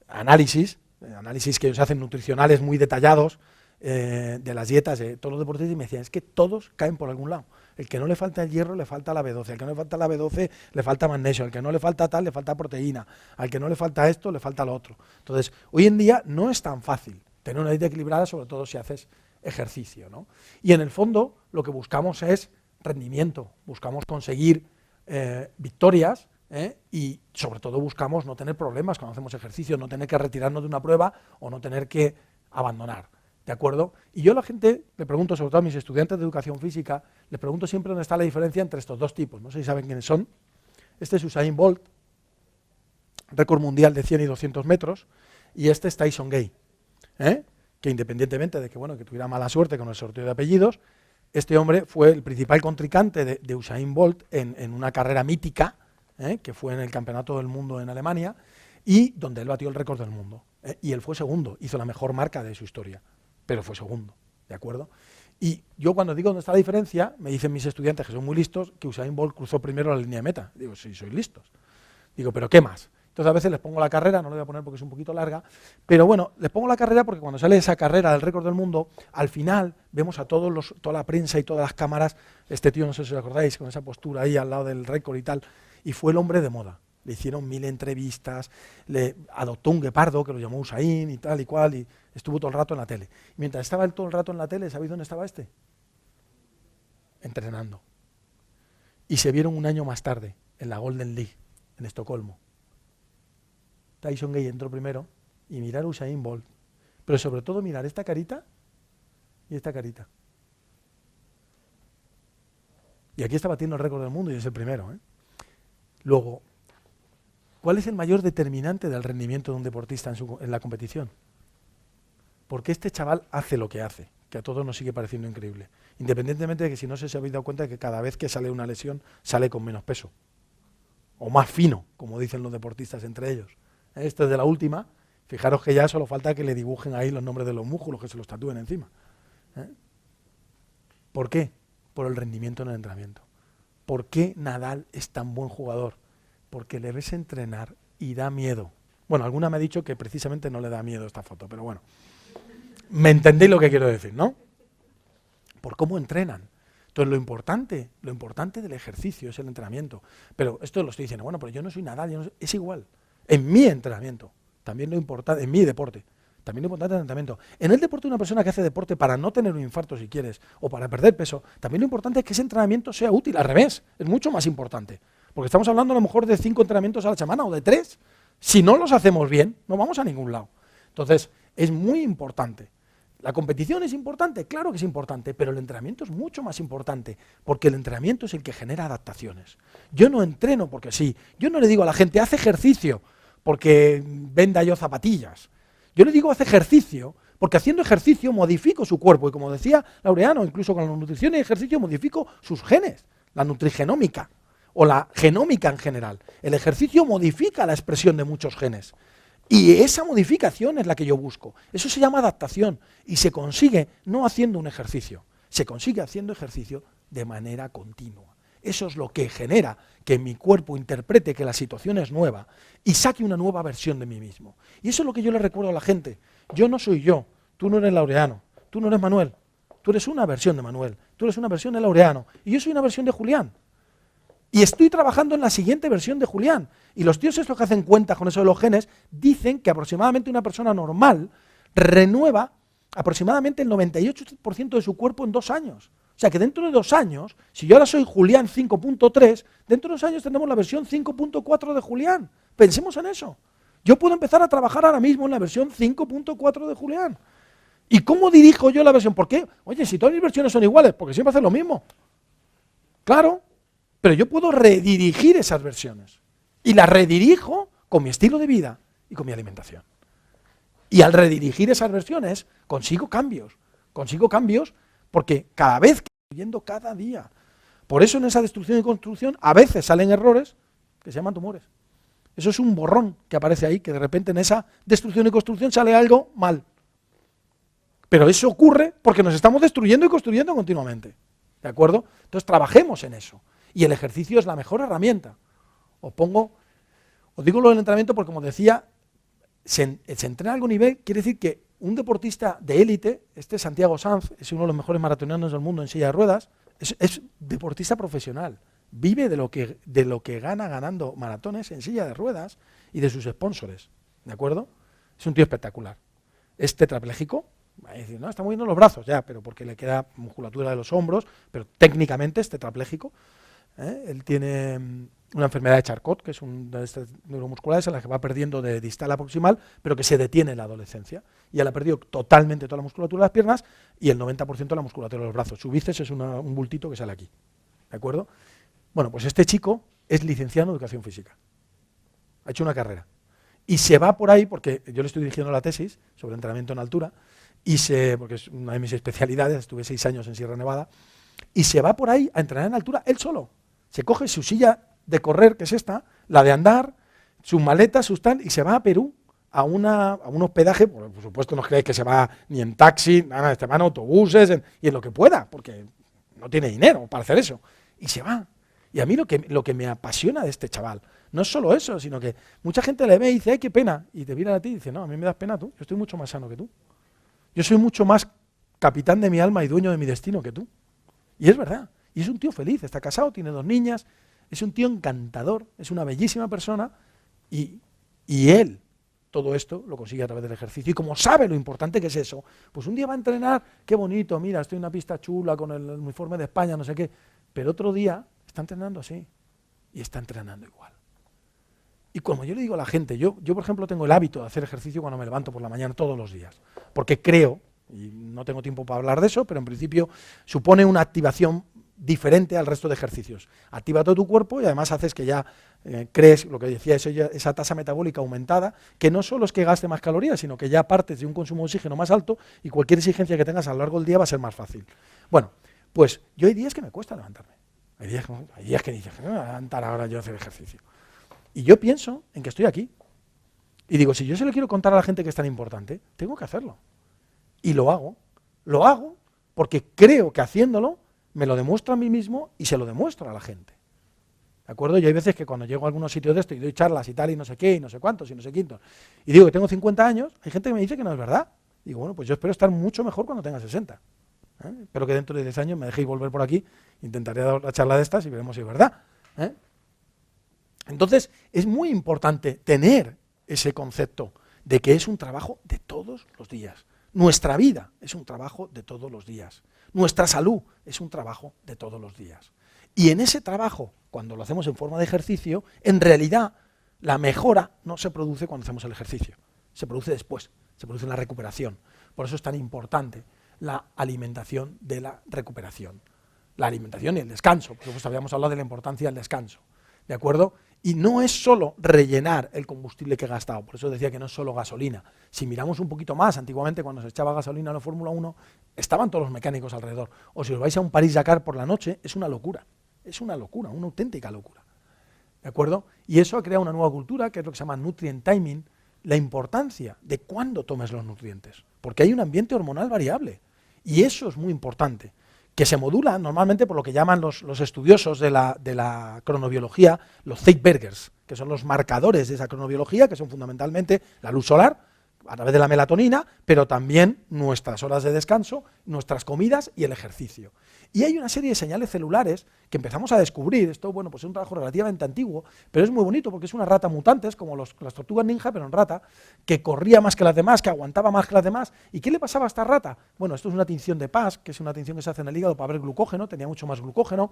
análisis que ellos hacen nutricionales muy detallados de las dietas de todos los deportistas y me decían, es que todos caen por algún lado. El que no le falta el hierro le falta la B12, el que no le falta la B12 le falta magnesio, al que no le falta tal le falta proteína, al que no le falta esto le falta lo otro. Entonces, hoy en día no es tan fácil tener una dieta equilibrada, sobre todo si haces ejercicio, ¿no? Y en el fondo lo que buscamos es rendimiento, buscamos conseguir victorias, y sobre todo buscamos no tener problemas cuando hacemos ejercicio, no tener que retirarnos de una prueba o no tener que abandonar. ¿De acuerdo? Y yo a la gente le pregunto, sobre todo a mis estudiantes de educación física, les pregunto siempre dónde está la diferencia entre estos dos tipos. No sé si saben quiénes son. Este es Usain Bolt, récord mundial de 100 y 200 metros, y este es Tyson Gay, que independientemente de que, bueno, que tuviera mala suerte con el sorteo de apellidos, este hombre fue el principal contrincante de Usain Bolt en una carrera mítica, que fue en el Campeonato del Mundo en Alemania, y donde él batió el récord del mundo. Y él fue segundo, hizo la mejor marca de su historia. Pero fue segundo, ¿de acuerdo? Y yo cuando digo dónde está la diferencia, me dicen mis estudiantes, que son muy listos, que Usain Bolt cruzó primero la línea de meta. Digo, sí, sois listos. Digo, ¿pero qué más? Entonces a veces les pongo la carrera, no la voy a poner porque es un poquito larga, pero bueno, les pongo la carrera porque cuando sale esa carrera del récord del mundo, al final vemos a toda la prensa y todas las cámaras, este tío, no sé si os acordáis, con esa postura ahí al lado del récord y tal, y fue el hombre de moda. Le hicieron 1000 entrevistas, le adoptó un guepardo que lo llamó Usain y tal y cual, y estuvo todo el rato en la tele. Y mientras estaba él todo el rato en la tele, ¿sabéis dónde estaba este? Entrenando. Y se vieron un año más tarde, en la Golden League, en Estocolmo. Tyson Gay entró primero y mirar Usain Bolt. Pero sobre todo mirar esta carita y esta carita. Y aquí está batiendo el récord del mundo y es el primero. Luego, ¿cuál es el mayor determinante del rendimiento de un deportista en la competición? Porque este chaval hace lo que hace, que a todos nos sigue pareciendo increíble. Independientemente de que si no se habéis dado cuenta de que cada vez que sale una lesión sale con menos peso. O más fino, como dicen los deportistas entre ellos. Este es de la última. Fijaros que ya solo falta que le dibujen ahí los nombres de los músculos, que se los tatúen encima. ¿Por qué? Por el rendimiento en el entrenamiento. ¿Por qué Nadal es tan buen jugador? Porque le ves entrenar y da miedo. Bueno, alguna me ha dicho que precisamente no le da miedo esta foto, pero bueno. Me entendéis lo que quiero decir, ¿no? Por cómo entrenan. Entonces lo importante del ejercicio es el entrenamiento. Pero esto lo estoy diciendo, bueno, pero yo no soy Nadal, es igual. En mi entrenamiento, también lo importante, en mi deporte, también lo importante es el entrenamiento. En el deporte de una persona que hace deporte para no tener un infarto si quieres, o para perder peso, también lo importante es que ese entrenamiento sea útil, al revés, es mucho más importante. Porque estamos hablando a lo mejor de 5 entrenamientos a la semana o de 3. Si no los hacemos bien, no vamos a ningún lado. Entonces, es muy importante. ¿La competición es importante? Claro que es importante, pero el entrenamiento es mucho más importante, porque el entrenamiento es el que genera adaptaciones. Yo no entreno porque sí, yo no le digo a la gente, haz ejercicio porque venda yo zapatillas. Yo le digo, haz ejercicio porque haciendo ejercicio modifico su cuerpo, y como decía Laureano, incluso con la nutrición y ejercicio modifico sus genes, la nutrigenómica o la genómica en general. El ejercicio modifica la expresión de muchos genes. Y esa modificación es la que yo busco. Eso se llama adaptación y se consigue no haciendo un ejercicio, se consigue haciendo ejercicio de manera continua. Eso es lo que genera que mi cuerpo interprete que la situación es nueva y saque una nueva versión de mí mismo. Y eso es lo que yo le recuerdo a la gente. Yo no soy yo, tú no eres Laureano, Tú no eres Manuel. Tú eres una versión de Manuel. Tú eres una versión de Laureano. Y yo soy una versión de Julián. Y estoy trabajando en la siguiente versión de Julián. Y los tíos estos que hacen cuentas con eso de los genes dicen que aproximadamente una persona normal renueva aproximadamente el 98% de su cuerpo en 2 años. O sea que dentro de 2 años, si yo ahora soy Julián 5.3, dentro de 2 años tendremos la versión 5.4 de Julián. Pensemos en eso. Yo puedo empezar a trabajar ahora mismo en la versión 5.4 de Julián. ¿Y cómo dirijo yo la versión? ¿Por qué? Oye, si todas mis versiones son iguales, porque siempre hacen lo mismo. Claro, pero yo puedo redirigir esas versiones. Y las redirijo con mi estilo de vida y con mi alimentación. Y al redirigir esas versiones, consigo cambios porque cada vez que estoy viendo cada día. Por eso en esa destrucción y construcción a veces salen errores que se llaman tumores. Eso es un borrón que aparece ahí, que de repente en esa destrucción y construcción sale algo mal. Pero eso ocurre porque nos estamos destruyendo y construyendo continuamente. ¿De acuerdo? Entonces trabajemos en eso. Y el ejercicio es la mejor herramienta. Os digo lo del entrenamiento porque, como decía, se entrena a algún nivel, quiere decir que un deportista de élite, Santiago Sanz, es uno de los mejores maratonianos del mundo en silla de ruedas, es deportista profesional, vive de lo que gana ganando maratones en silla de ruedas y de sus sponsors, ¿de acuerdo? Es un tío espectacular. Es tetrapléjico, va a decir, no, está moviendo los brazos, ya, pero porque le queda musculatura de los hombros, pero técnicamente es tetrapléjico. Él tiene una enfermedad de Charcot, que es una de estas neuromusculares en la que va perdiendo de distal a proximal, pero que se detiene en la adolescencia. Y él ha perdido totalmente toda la musculatura de las piernas y el 90% de la musculatura de los brazos. Su bíceps es un bultito que sale aquí. ¿De acuerdo? Bueno, pues este chico es licenciado en Educación Física. Ha hecho una carrera. Y se va por ahí, porque yo le estoy dirigiendo la tesis sobre entrenamiento en altura, porque es una de mis especialidades, estuve 6 años en Sierra Nevada, y se va por ahí a entrenar en altura él solo. Se coge su silla de correr, que es esta, la de andar, sus maletas, sus tal, y se va a Perú a un hospedaje. Por supuesto no creéis que se va ni en taxi, nada, se va en autobuses y en lo que pueda, porque no tiene dinero para hacer eso. Y se va. Y a mí lo que me apasiona de este chaval, no es solo eso, sino que mucha gente le ve y dice, ¡ay, qué pena! Y te mira a ti y dice, no, a mí me das pena tú, yo estoy mucho más sano que tú. Yo soy mucho más capitán de mi alma y dueño de mi destino que tú. Y es verdad. Y es un tío feliz, está casado, tiene 2 niñas, es un tío encantador, es una bellísima persona y él todo esto lo consigue a través del ejercicio. Y como sabe lo importante que es eso, pues un día va a entrenar, qué bonito, mira, estoy en una pista chula con el uniforme de España, no sé qué, pero otro día está entrenando así y está entrenando igual. Y como yo le digo a la gente, yo por ejemplo tengo el hábito de hacer ejercicio cuando me levanto por la mañana todos los días, porque creo, y no tengo tiempo para hablar de eso, pero en principio supone una activación diferente al resto de ejercicios. Activa todo tu cuerpo y además haces que ya crees, lo que decía, esa tasa metabólica aumentada, que no solo es que gaste más calorías, sino que ya partes de un consumo de oxígeno más alto y cualquier exigencia que tengas a lo largo del día va a ser más fácil. Bueno, pues yo hay días que me cuesta levantarme. Hay días que dices, me voy a levantar ahora yo a hacer ejercicio. Y yo pienso en que estoy aquí. Y digo, si yo se lo quiero contar a la gente que es tan importante, tengo que hacerlo. Y lo hago. Lo hago porque creo que haciéndolo me lo demuestro a mí mismo y se lo demuestro a la gente. ¿De acuerdo? Yo hay veces que cuando llego a algunos sitios de esto y doy charlas y tal y no sé qué y no sé cuántos y no sé quintos y digo que tengo 50 años, hay gente que me dice que no es verdad. Digo, bueno, pues yo espero estar mucho mejor cuando tenga 60. Espero que dentro de 10 años me dejéis volver por aquí, intentaré dar la charla de estas y veremos si es verdad. Entonces, es muy importante tener ese concepto de que es un trabajo de todos los días. Nuestra vida es un trabajo de todos los días. Nuestra salud es un trabajo de todos los días. Y en ese trabajo, cuando lo hacemos en forma de ejercicio, en realidad la mejora no se produce cuando hacemos el ejercicio, se produce después, se produce en la recuperación. Por eso es tan importante la alimentación de la recuperación. La alimentación y el descanso, por supuesto habíamos hablado de la importancia del descanso, ¿de acuerdo? Y no es solo rellenar el combustible que he gastado, por eso decía que no es solo gasolina. Si miramos un poquito más, antiguamente cuando se echaba gasolina en la Fórmula 1, estaban todos los mecánicos alrededor. O si os vais a un París-Dakar por la noche, es una locura, una auténtica locura. ¿De acuerdo? Y eso ha creado una nueva cultura, que es lo que se llama nutrient timing, la importancia de cuándo tomes los nutrientes, porque hay un ambiente hormonal variable, y eso es muy importante, que se modula normalmente por lo que llaman los estudiosos de la cronobiología, los Zeitbergers, que son los marcadores de esa cronobiología, que son fundamentalmente la luz solar, a través de la melatonina, pero también nuestras horas de descanso, nuestras comidas y el ejercicio. Y hay una serie de señales celulares que empezamos a descubrir. Esto, bueno, pues es un trabajo relativamente antiguo, pero es muy bonito porque es una rata mutante, es como las tortugas ninja, pero en rata, que corría más que las demás, que aguantaba más que las demás. ¿Y qué le pasaba a esta rata? Bueno, esto es una tinción de PAS, que es una tinción que se hace en el hígado para ver glucógeno, tenía mucho más glucógeno,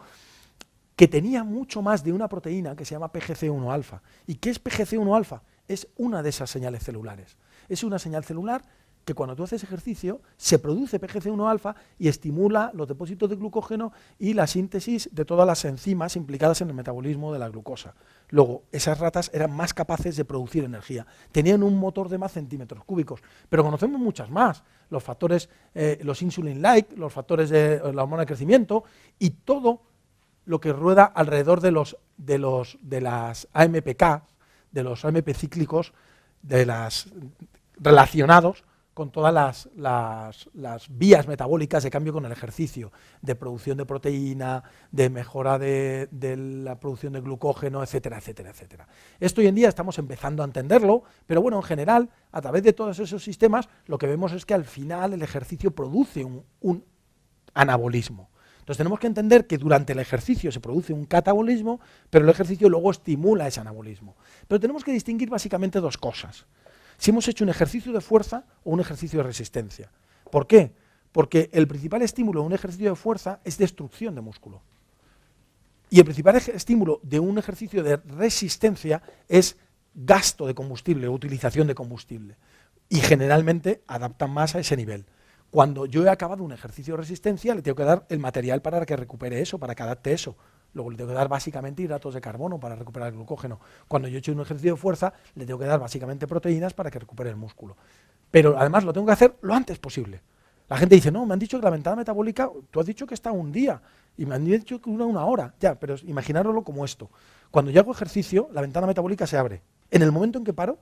que tenía mucho más de una proteína que se llama PGC1-alfa. ¿Y qué es PGC1-alfa? Es una de esas señales celulares. Es una señal celular que cuando tú haces ejercicio se produce PGC1-alfa y estimula los depósitos de glucógeno y la síntesis de todas las enzimas implicadas en el metabolismo de la glucosa. Luego, esas ratas eran más capaces de producir energía. Tenían un motor de más centímetros cúbicos, pero conocemos muchas más. Los factores, los insulin-like, los factores de la hormona de crecimiento y todo lo que rueda alrededor de las AMPK, de los AMP cíclicos, relacionados con todas las vías metabólicas de cambio con el ejercicio, de producción de proteína, de mejora de la producción de glucógeno, etcétera, etcétera, etcétera. Esto hoy en día estamos empezando a entenderlo, pero bueno, en general, a través de todos esos sistemas, lo que vemos es que al final el ejercicio produce un anabolismo. Entonces tenemos que entender que durante el ejercicio se produce un catabolismo, pero el ejercicio luego estimula ese anabolismo. Pero tenemos que distinguir básicamente dos cosas. Si hemos hecho un ejercicio de fuerza o un ejercicio de resistencia. ¿Por qué? Porque el principal estímulo de un ejercicio de fuerza es destrucción de músculo. Y el principal estímulo de un ejercicio de resistencia es gasto de combustible o utilización de combustible. Y generalmente adaptan más a ese nivel. Cuando yo he acabado un ejercicio de resistencia, le tengo que dar el material para que recupere eso, para que adapte eso. Luego le tengo que dar básicamente hidratos de carbono para recuperar el glucógeno. Cuando yo he hecho un ejercicio de fuerza, le tengo que dar básicamente proteínas para que recupere el músculo. Pero además lo tengo que hacer lo antes posible. La gente dice, no, me han dicho que la ventana metabólica, tú has dicho que está un día, y me han dicho que una hora. Ya, pero imaginároslo como esto. Cuando yo hago ejercicio, la ventana metabólica se abre. En el momento en que paro,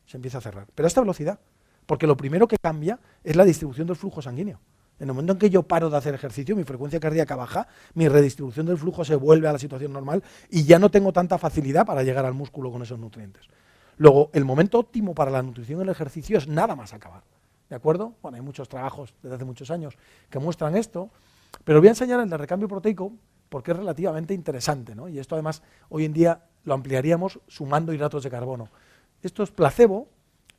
se empieza a cerrar. Pero a esta velocidad. Porque lo primero que cambia es la distribución del flujo sanguíneo. En el momento en que yo paro de hacer ejercicio, mi frecuencia cardíaca baja, mi redistribución del flujo se vuelve a la situación normal y ya no tengo tanta facilidad para llegar al músculo con esos nutrientes. Luego, el momento óptimo para la nutrición en el ejercicio es nada más acabar. ¿De acuerdo? Bueno, hay muchos trabajos desde hace muchos años que muestran esto, pero voy a enseñar el de recambio proteico porque es relativamente interesante, ¿no? Y esto además hoy en día lo ampliaríamos sumando hidratos de carbono. Esto es placebo.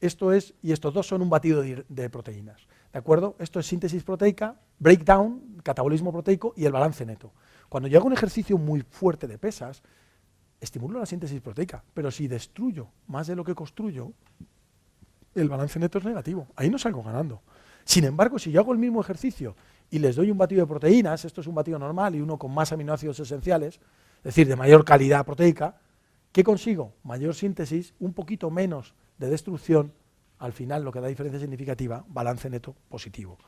Esto es, y estos dos son un batido de proteínas, ¿de acuerdo? Esto es síntesis proteica, breakdown, catabolismo proteico y el balance neto. Cuando yo hago un ejercicio muy fuerte de pesas, estimulo la síntesis proteica, pero si destruyo más de lo que construyo, el balance neto es negativo, ahí no salgo ganando. Sin embargo, si yo hago el mismo ejercicio y les doy un batido de proteínas, esto es un batido normal y uno con más aminoácidos esenciales, es decir, de mayor calidad proteica, ¿qué consigo? Mayor síntesis, un poquito menos de destrucción, al final lo que da diferencia significativa, balance neto positivo.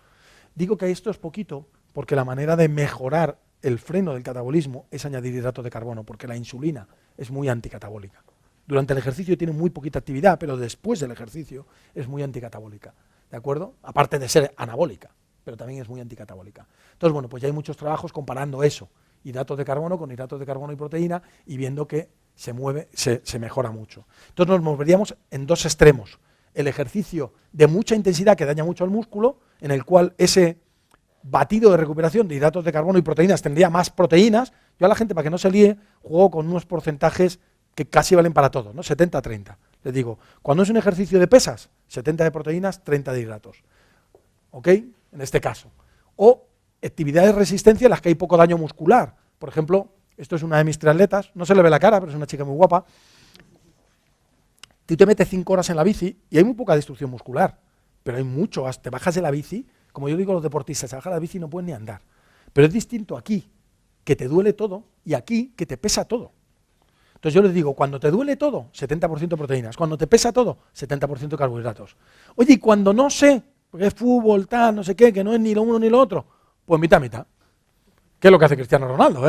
Digo que esto es poquito porque la manera de mejorar el freno del catabolismo es añadir hidratos de carbono, porque la insulina es muy anticatabólica. Durante el ejercicio tiene muy poquita actividad, pero después del ejercicio es muy anticatabólica, ¿de acuerdo? Aparte de ser anabólica, pero también es muy anticatabólica. Entonces, bueno, pues ya hay muchos trabajos comparando eso, hidratos de carbono con hidratos de carbono y proteína, y viendo que se mejora mucho. Entonces nos moveríamos en dos extremos. El ejercicio de mucha intensidad que daña mucho al músculo, en el cual ese batido de recuperación de hidratos de carbono y proteínas tendría más proteínas. Yo a la gente, para que no se líe, juego con unos porcentajes que casi valen para todo, ¿no? 70-30. Les digo, cuando es un ejercicio de pesas, 70 de proteínas, 30 de hidratos. ¿Ok? En este caso. O actividades de resistencia en las que hay poco daño muscular. Por ejemplo, esto es una de mis triatletas, no se le ve la cara, pero es una chica muy guapa. Tú te metes 5 horas en la bici y hay muy poca destrucción muscular, pero hay mucho, te bajas de la bici, como yo digo a los deportistas, se bajan de la bici y no pueden ni andar. Pero es distinto aquí, que te duele todo, y aquí, que te pesa todo. Entonces yo les digo, cuando te duele todo, 70% proteínas, cuando te pesa todo, 70% carbohidratos. Oye, y cuando no sé, porque es fútbol, tal, no sé qué, que no es ni lo uno ni lo otro, pues mitad, mitad. ¿Qué es lo que hace Cristiano Ronaldo,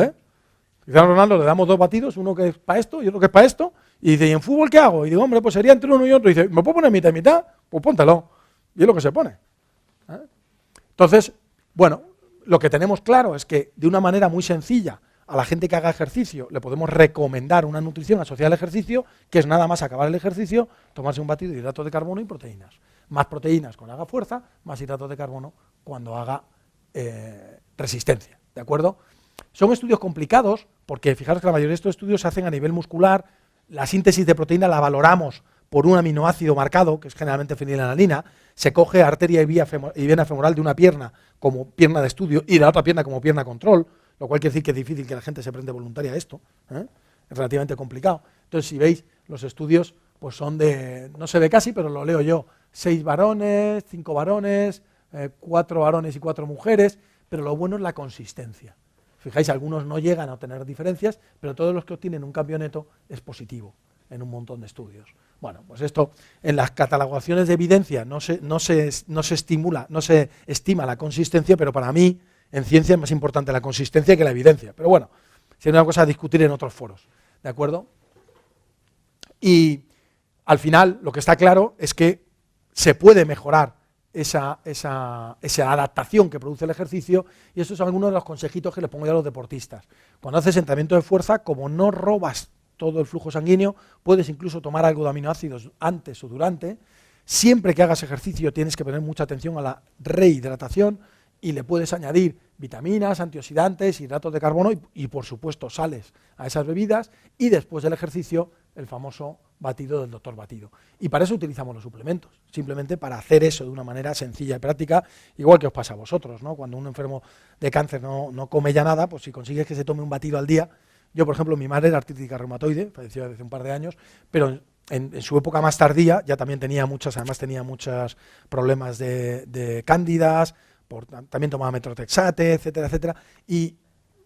Cristiano Ronaldo le damos 2 batidos, uno que es para esto y otro que es para esto, y dice, ¿y en fútbol qué hago? Y digo, hombre, pues sería entre uno y otro. Y dice, ¿me puedo poner mitad y mitad? Pues póntelo. Y es lo que se pone. Entonces, bueno, lo que tenemos claro es que de una manera muy sencilla a la gente que haga ejercicio le podemos recomendar una nutrición asociada al ejercicio, que es nada más acabar el ejercicio, tomarse un batido de hidratos de carbono y proteínas. Más proteínas cuando haga fuerza, más hidratos de carbono cuando haga resistencia, ¿de acuerdo? Son estudios complicados porque fijaros que la mayoría de estos estudios se hacen a nivel muscular, la síntesis de proteína la valoramos por un aminoácido marcado, que es generalmente fenilalanina, se coge arteria y vena femoral de una pierna como pierna de estudio y de la otra pierna como pierna control, lo cual quiere decir que es difícil que la gente se prende voluntaria a esto, es relativamente complicado. Entonces, si veis, los estudios pues son de, no se ve casi, pero lo leo yo, 6 varones, 5 varones, 4 varones y 4 mujeres, pero lo bueno es la consistencia. Fijáis, algunos no llegan a tener diferencias, pero todos los que obtienen un cambio neto es positivo en un montón de estudios. Bueno, pues esto en las catalogaciones de evidencia no se estima la consistencia, pero para mí en ciencia es más importante la consistencia que la evidencia. Pero bueno, sería una cosa a discutir en otros foros, ¿de acuerdo? Y al final lo que está claro es que se puede mejorar esa adaptación que produce el ejercicio, y estos son algunos de los consejitos que les pongo yo a los deportistas. Cuando haces entrenamiento de fuerza, como no robas todo el flujo sanguíneo, puedes incluso tomar algo de aminoácidos antes o durante. Siempre que hagas ejercicio tienes que poner mucha atención a la rehidratación y le puedes añadir vitaminas, antioxidantes, hidratos de carbono y por supuesto sales a esas bebidas, y después del ejercicio el famoso batido del doctor Batido. Y para eso utilizamos los suplementos, simplemente para hacer eso de una manera sencilla y práctica, igual que os pasa a vosotros, ¿no? Cuando un enfermo de cáncer no come ya nada, pues si consigues que se tome un batido al día. Yo, por ejemplo, mi madre era artrítica reumatoide, falleció hace un par de años, pero en su época más tardía ya también tenía muchos problemas de cándidas, también tomaba metrotexate, etcétera, etcétera, y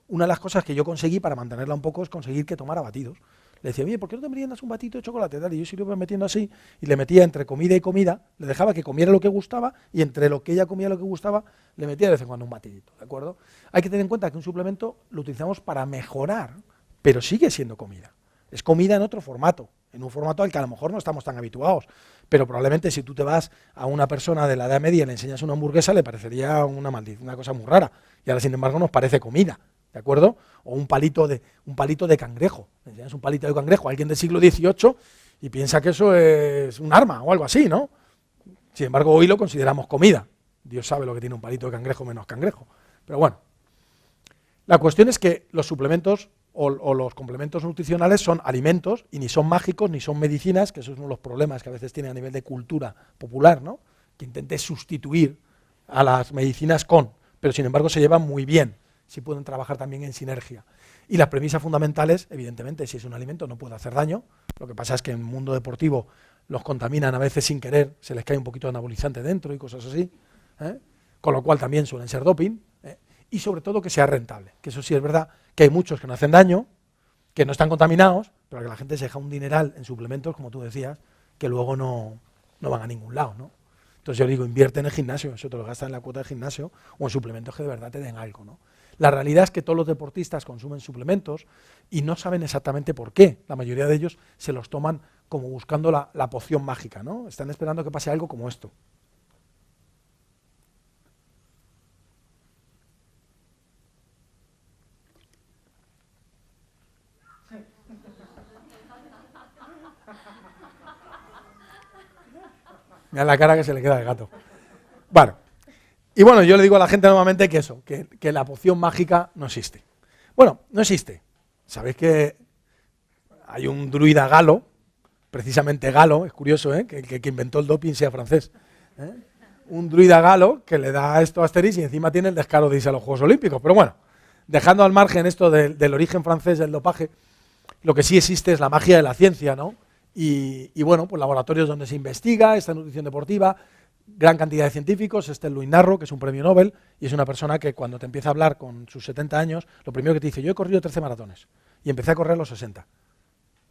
una de las cosas que yo conseguí para mantenerla un poco es conseguir que tomara batidos. Le decía, oye, ¿por qué no te meriendas un batito de chocolate? Y yo sí lo iba metiendo así, y le metía entre comida y comida, le dejaba que comiera lo que gustaba, y entre lo que ella comía lo que gustaba, le metía de vez en cuando un batidito, ¿de acuerdo? Hay que tener en cuenta que un suplemento lo utilizamos para mejorar, pero sigue siendo comida. Es comida en otro formato, en un formato al que a lo mejor no estamos tan habituados, pero probablemente si tú te vas a una persona de la edad media y le enseñas una hamburguesa, le parecería una cosa muy rara, y ahora sin embargo nos parece comida, ¿de acuerdo? O un palito de cangrejo, le enseñas un palito de cangrejo a alguien del siglo XVIII y piensa que eso es un arma o algo así, ¿no? Sin embargo hoy lo consideramos comida. Dios sabe lo que tiene un palito de cangrejo menos cangrejo, pero bueno. La cuestión es que los suplementos o los complementos nutricionales son alimentos y ni son mágicos ni son medicinas, que esos son los problemas que a veces tiene a nivel de cultura popular, ¿no? Que intente sustituir a las medicinas pero sin embargo se llevan muy bien, si pueden trabajar también en sinergia. Y las premisas fundamentales, evidentemente, si es un alimento no puede hacer daño, lo que pasa es que en el mundo deportivo los contaminan a veces sin querer, se les cae un poquito de anabolizante dentro y cosas así, con lo cual también suelen ser doping, y sobre todo que sea rentable, que eso sí es verdad, que hay muchos que no hacen daño, que no están contaminados, pero que la gente se deja un dineral en suplementos, como tú decías, que luego no van a ningún lado, ¿no? Entonces yo digo, invierte en el gimnasio, eso te lo gastas en la cuota de gimnasio, o en suplementos que de verdad te den algo, ¿no? La realidad es que todos los deportistas consumen suplementos y no saben exactamente por qué. La mayoría de ellos se los toman como buscando la poción mágica, ¿no? Están esperando que pase algo como esto. Mira la cara que se le queda al gato. Bueno, y bueno, yo le digo a la gente normalmente que eso, que la poción mágica no existe. Bueno, no existe. Sabéis que hay un druida galo, precisamente galo, es curioso, que inventó el doping sea francés. Un druida galo que le da esto a Asterix y encima tiene el descaro de irse a los Juegos Olímpicos. Pero bueno, dejando al margen esto del origen francés del dopaje, lo que sí existe es la magia de la ciencia, ¿no? Y bueno, pues laboratorios donde se investiga esta nutrición deportiva, gran cantidad de científicos, es Luis Narro, que es un premio Nobel, y es una persona que cuando te empieza a hablar con sus 70 años, lo primero que te dice, yo he corrido 13 maratones, y empecé a correr a los 60.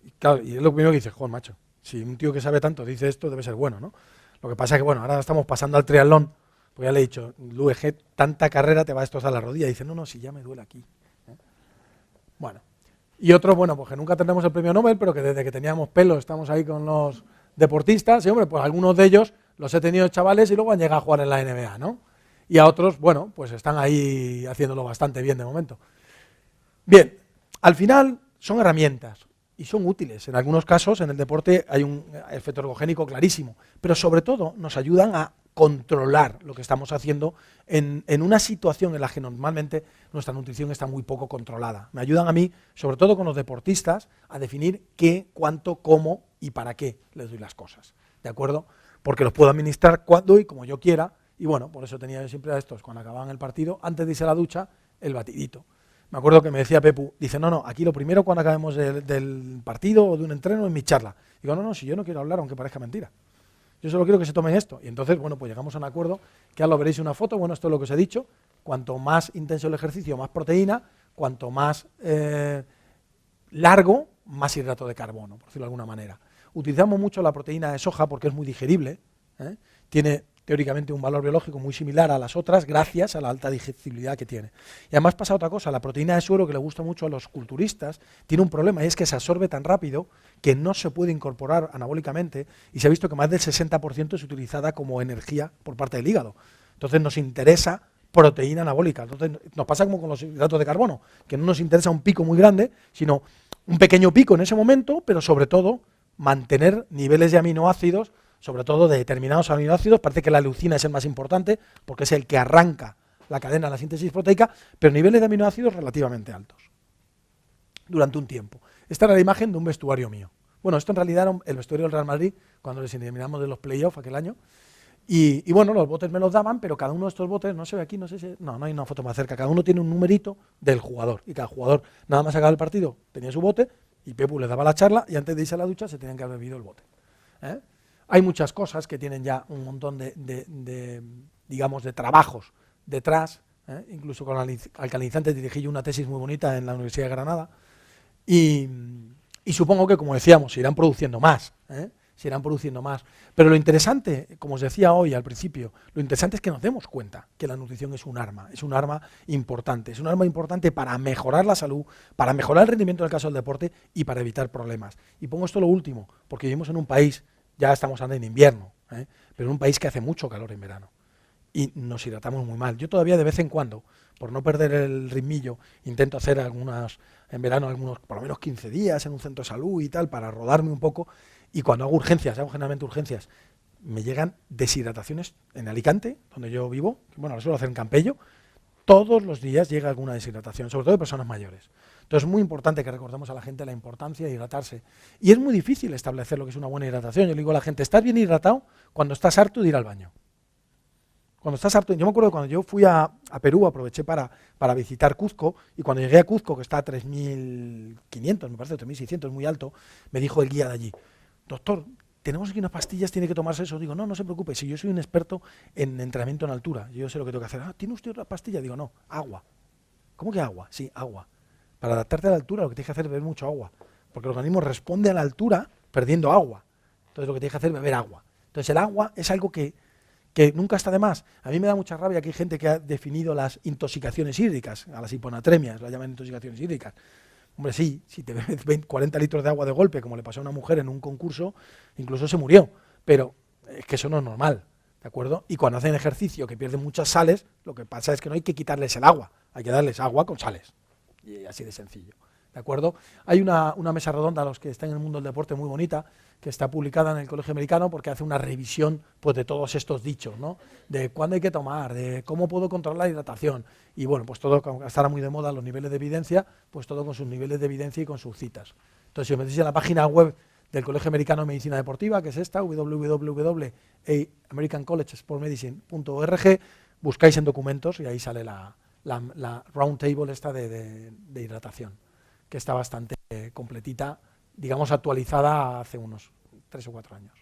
Y claro, y es lo primero que dices, joder, macho, si un tío que sabe tanto dice esto, debe ser bueno, ¿no? Lo que pasa es que, bueno, ahora estamos pasando al triatlón, pues ya le he dicho, Luege, tanta carrera te va a destrozar la rodilla, y dice, no, si ya me duele aquí. Bueno. Y otros, bueno, pues que nunca tendremos el premio Nobel, pero que desde que teníamos pelo estamos ahí con los deportistas, y hombre, pues algunos de ellos los he tenido chavales y luego han llegado a jugar en la NBA, ¿no? Y a otros, bueno, pues están ahí haciéndolo bastante bien de momento. Bien, al final son herramientas, y son útiles. En algunos casos, en el deporte, hay un efecto ergogénico clarísimo, pero sobre todo nos ayudan a controlar lo que estamos haciendo en una situación en la que normalmente nuestra nutrición está muy poco controlada. Me ayudan a mí, sobre todo con los deportistas, a definir qué, cuánto, cómo y para qué les doy las cosas, ¿de acuerdo? Porque los puedo administrar cuando y como yo quiera, y bueno, por eso tenía yo siempre a estos, cuando acababan el partido, antes de irse a la ducha, el batidito. Me acuerdo que me decía Pepu, dice, no, aquí lo primero cuando acabemos del partido o de un entreno es mi charla. Digo, no, si yo no quiero hablar, aunque parezca mentira. Yo solo quiero que se tomen esto. Y entonces, bueno, pues llegamos a un acuerdo, que ahora lo veréis en una foto, bueno, esto es lo que os he dicho, cuanto más intenso el ejercicio, más proteína, cuanto más largo, más hidrato de carbono, por decirlo de alguna manera. Utilizamos mucho la proteína de soja porque es muy digerible, tiene teóricamente un valor biológico muy similar a las otras gracias a la alta digestibilidad que tiene. Y además pasa otra cosa, la proteína de suero, que le gusta mucho a los culturistas, tiene un problema y es que se absorbe tan rápido que no se puede incorporar anabólicamente y se ha visto que más del 60% es utilizada como energía por parte del hígado. Entonces nos interesa proteína anabólica. Entonces nos pasa como con los hidratos de carbono, que no nos interesa un pico muy grande, sino un pequeño pico en ese momento, pero sobre todo mantener niveles de aminoácidos, sobre todo de determinados aminoácidos. Parece que la leucina es el más importante, porque es el que arranca la cadena de la síntesis proteica, pero niveles de aminoácidos relativamente altos, durante un tiempo. Esta era la imagen de un vestuario mío. Bueno, esto en realidad era el vestuario del Real Madrid, cuando les eliminamos de los playoffs aquel año, y bueno, los botes me los daban, pero cada uno de estos botes, no se ve aquí, no sé si... No hay una foto más cerca, cada uno tiene un numerito del jugador, y cada jugador, nada más acaba el partido, tenía su bote, y Pepu les daba la charla, y antes de irse a la ducha se tenían que haber bebido el bote. Hay muchas cosas que tienen ya un montón digamos, de trabajos detrás, incluso con alcalinizantes dirigí yo una tesis muy bonita en la Universidad de Granada, y supongo que, como decíamos, se irán produciendo más, pero lo interesante, como os decía hoy al principio, lo interesante es que nos demos cuenta que la nutrición es un arma importante para mejorar la salud, para mejorar el rendimiento en el caso del deporte y para evitar problemas. Y pongo esto lo último, porque vivimos en un país, ya estamos andando en invierno, pero en un país que hace mucho calor en verano y nos hidratamos muy mal. Yo todavía de vez en cuando, por no perder el ritmillo, intento hacer en verano algunos, por lo menos 15 días en un centro de salud y tal, para rodarme un poco, y cuando hago urgencias, hago generalmente urgencias, me llegan deshidrataciones en Alicante, donde yo vivo, bueno, lo suelo hacer en Campello, todos los días llega alguna deshidratación, sobre todo de personas mayores. Entonces es muy importante que recordemos a la gente la importancia de hidratarse. Y es muy difícil establecer lo que es una buena hidratación. Yo le digo a la gente, estás bien hidratado cuando estás harto de ir al baño. Cuando estás harto, yo me acuerdo cuando yo fui a Perú, aproveché para visitar Cuzco, y cuando llegué a Cuzco, que está a 3.500, me parece, 3.600, muy alto, me dijo el guía de allí, doctor, tenemos aquí unas pastillas, tiene que tomarse eso. Digo, no se preocupe, si yo soy un experto en entrenamiento en altura, yo sé lo que tengo que hacer. ¿Tiene usted otra pastilla? Digo, no, agua. ¿Cómo que agua? Sí, agua. Para adaptarte a la altura lo que tienes que hacer es beber mucho agua, porque el organismo responde a la altura perdiendo agua. Entonces lo que tienes que hacer es beber agua. Entonces el agua es algo que nunca está de más. A mí me da mucha rabia que hay gente que ha definido las intoxicaciones hídricas, a las hiponatremias, las llaman intoxicaciones hídricas. Hombre, sí, si te bebes 40 litros de agua de golpe, como le pasó a una mujer en un concurso, incluso se murió, pero es que eso no es normal, ¿de acuerdo? Y cuando hacen ejercicio que pierden muchas sales, lo que pasa es que no hay que quitarles el agua, hay que darles agua con sales, y así de sencillo, ¿de acuerdo? Hay una mesa redonda, a los que están en el mundo del deporte, muy bonita, que está publicada en el Colegio Americano, porque hace una revisión, pues, de todos estos dichos, ¿no? De cuándo hay que tomar, de cómo puedo controlar la hidratación, y bueno, pues todo, como estará muy de moda los niveles de evidencia, pues todo con sus niveles de evidencia y con sus citas. Entonces, si os metéis en la página web del Colegio Americano de Medicina Deportiva, que es esta, www.americancollegesportmedicine.org, buscáis en documentos y ahí sale la round table esta de hidratación, que está bastante completita, digamos actualizada hace unos 3 o 4 años.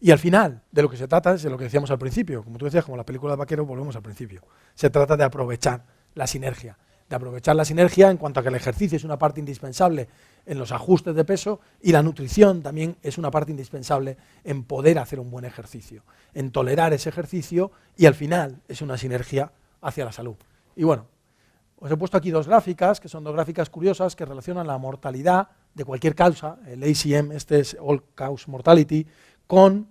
Y al final, de lo que se trata es de lo que decíamos al principio, como tú decías, como la película de vaquero, volvemos al principio. Se trata de aprovechar la sinergia, en cuanto a que el ejercicio es una parte indispensable en los ajustes de peso y la nutrición también es una parte indispensable en poder hacer un buen ejercicio, en tolerar ese ejercicio, y al final es una sinergia hacia la salud. Y bueno, os he puesto aquí 2 gráficas, que son 2 gráficas curiosas que relacionan la mortalidad de cualquier causa, el ACM, este es All Cause Mortality, con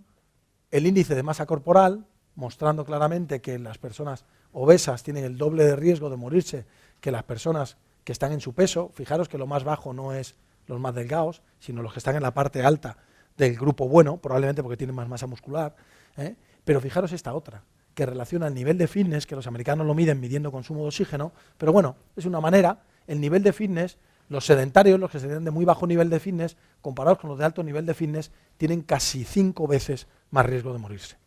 el índice de masa corporal, mostrando claramente que las personas obesas tienen el doble de riesgo de morirse que las personas que están en su peso. Fijaros que lo más bajo no es los más delgados, sino los que están en la parte alta del grupo bueno, probablemente porque tienen más masa muscular. Pero fijaros esta otra, que relaciona el nivel de fitness, que los americanos lo miden midiendo consumo de oxígeno, pero bueno, es una manera, el nivel de fitness, los sedentarios, los que se tienen de muy bajo nivel de fitness, comparados con los de alto nivel de fitness, tienen casi 5 veces más riesgo de morirse.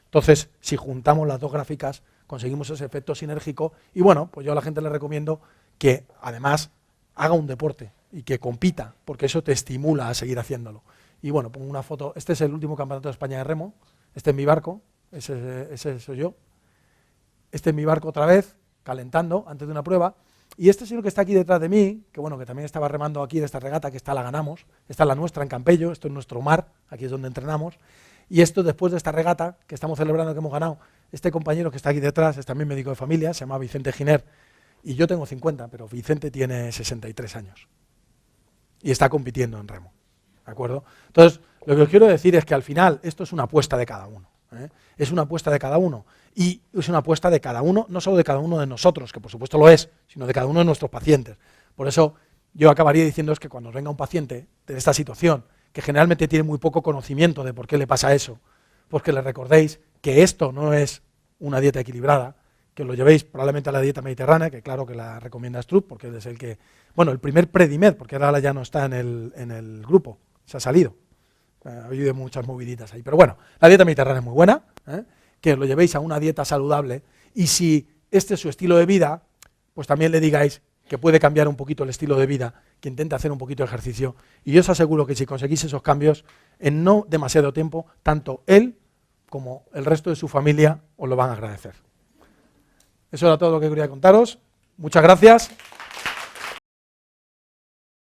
Entonces, si juntamos las dos gráficas, conseguimos ese efecto sinérgico y bueno, pues yo a la gente le recomiendo que además haga un deporte y que compita, porque eso te estimula a seguir haciéndolo. Y bueno, pongo una foto, este es el último campeonato de España de remo, este es mi barco, ese soy yo, este es mi barco otra vez, calentando antes de una prueba, y este señor que está aquí detrás de mí, que bueno, que también estaba remando aquí de esta regata, que esta la ganamos, esta es la nuestra en Campello, esto es nuestro mar, aquí es donde entrenamos, y esto después de esta regata, que estamos celebrando que hemos ganado, este compañero que está aquí detrás es también médico de familia, se llama Vicente Giner, y yo tengo 50, pero Vicente tiene 63 años, y está compitiendo en remo, ¿de acuerdo? Entonces, lo que os quiero decir es que al final esto es una apuesta de cada uno, es una apuesta de cada uno, y es una apuesta de cada uno, no solo de cada uno de nosotros, que por supuesto lo es, sino de cada uno de nuestros pacientes. Por eso yo acabaría diciéndoos que cuando os venga un paciente de esta situación, que generalmente tiene muy poco conocimiento de por qué le pasa eso, pues que le recordéis que esto no es una dieta equilibrada, que lo llevéis probablemente a la dieta mediterránea, que claro que la recomienda Strupp, porque él es el que, bueno, el primer Predimed, porque ahora ya no está en el grupo, se ha salido. Ha habido muchas moviditas ahí, pero bueno, la dieta mediterránea es muy buena, que lo llevéis a una dieta saludable, y si este es su estilo de vida, pues también le digáis que puede cambiar un poquito el estilo de vida, que intente hacer un poquito de ejercicio, y yo os aseguro que si conseguís esos cambios, en no demasiado tiempo, tanto él como el resto de su familia os lo van a agradecer. Eso era todo lo que quería contaros. Muchas gracias.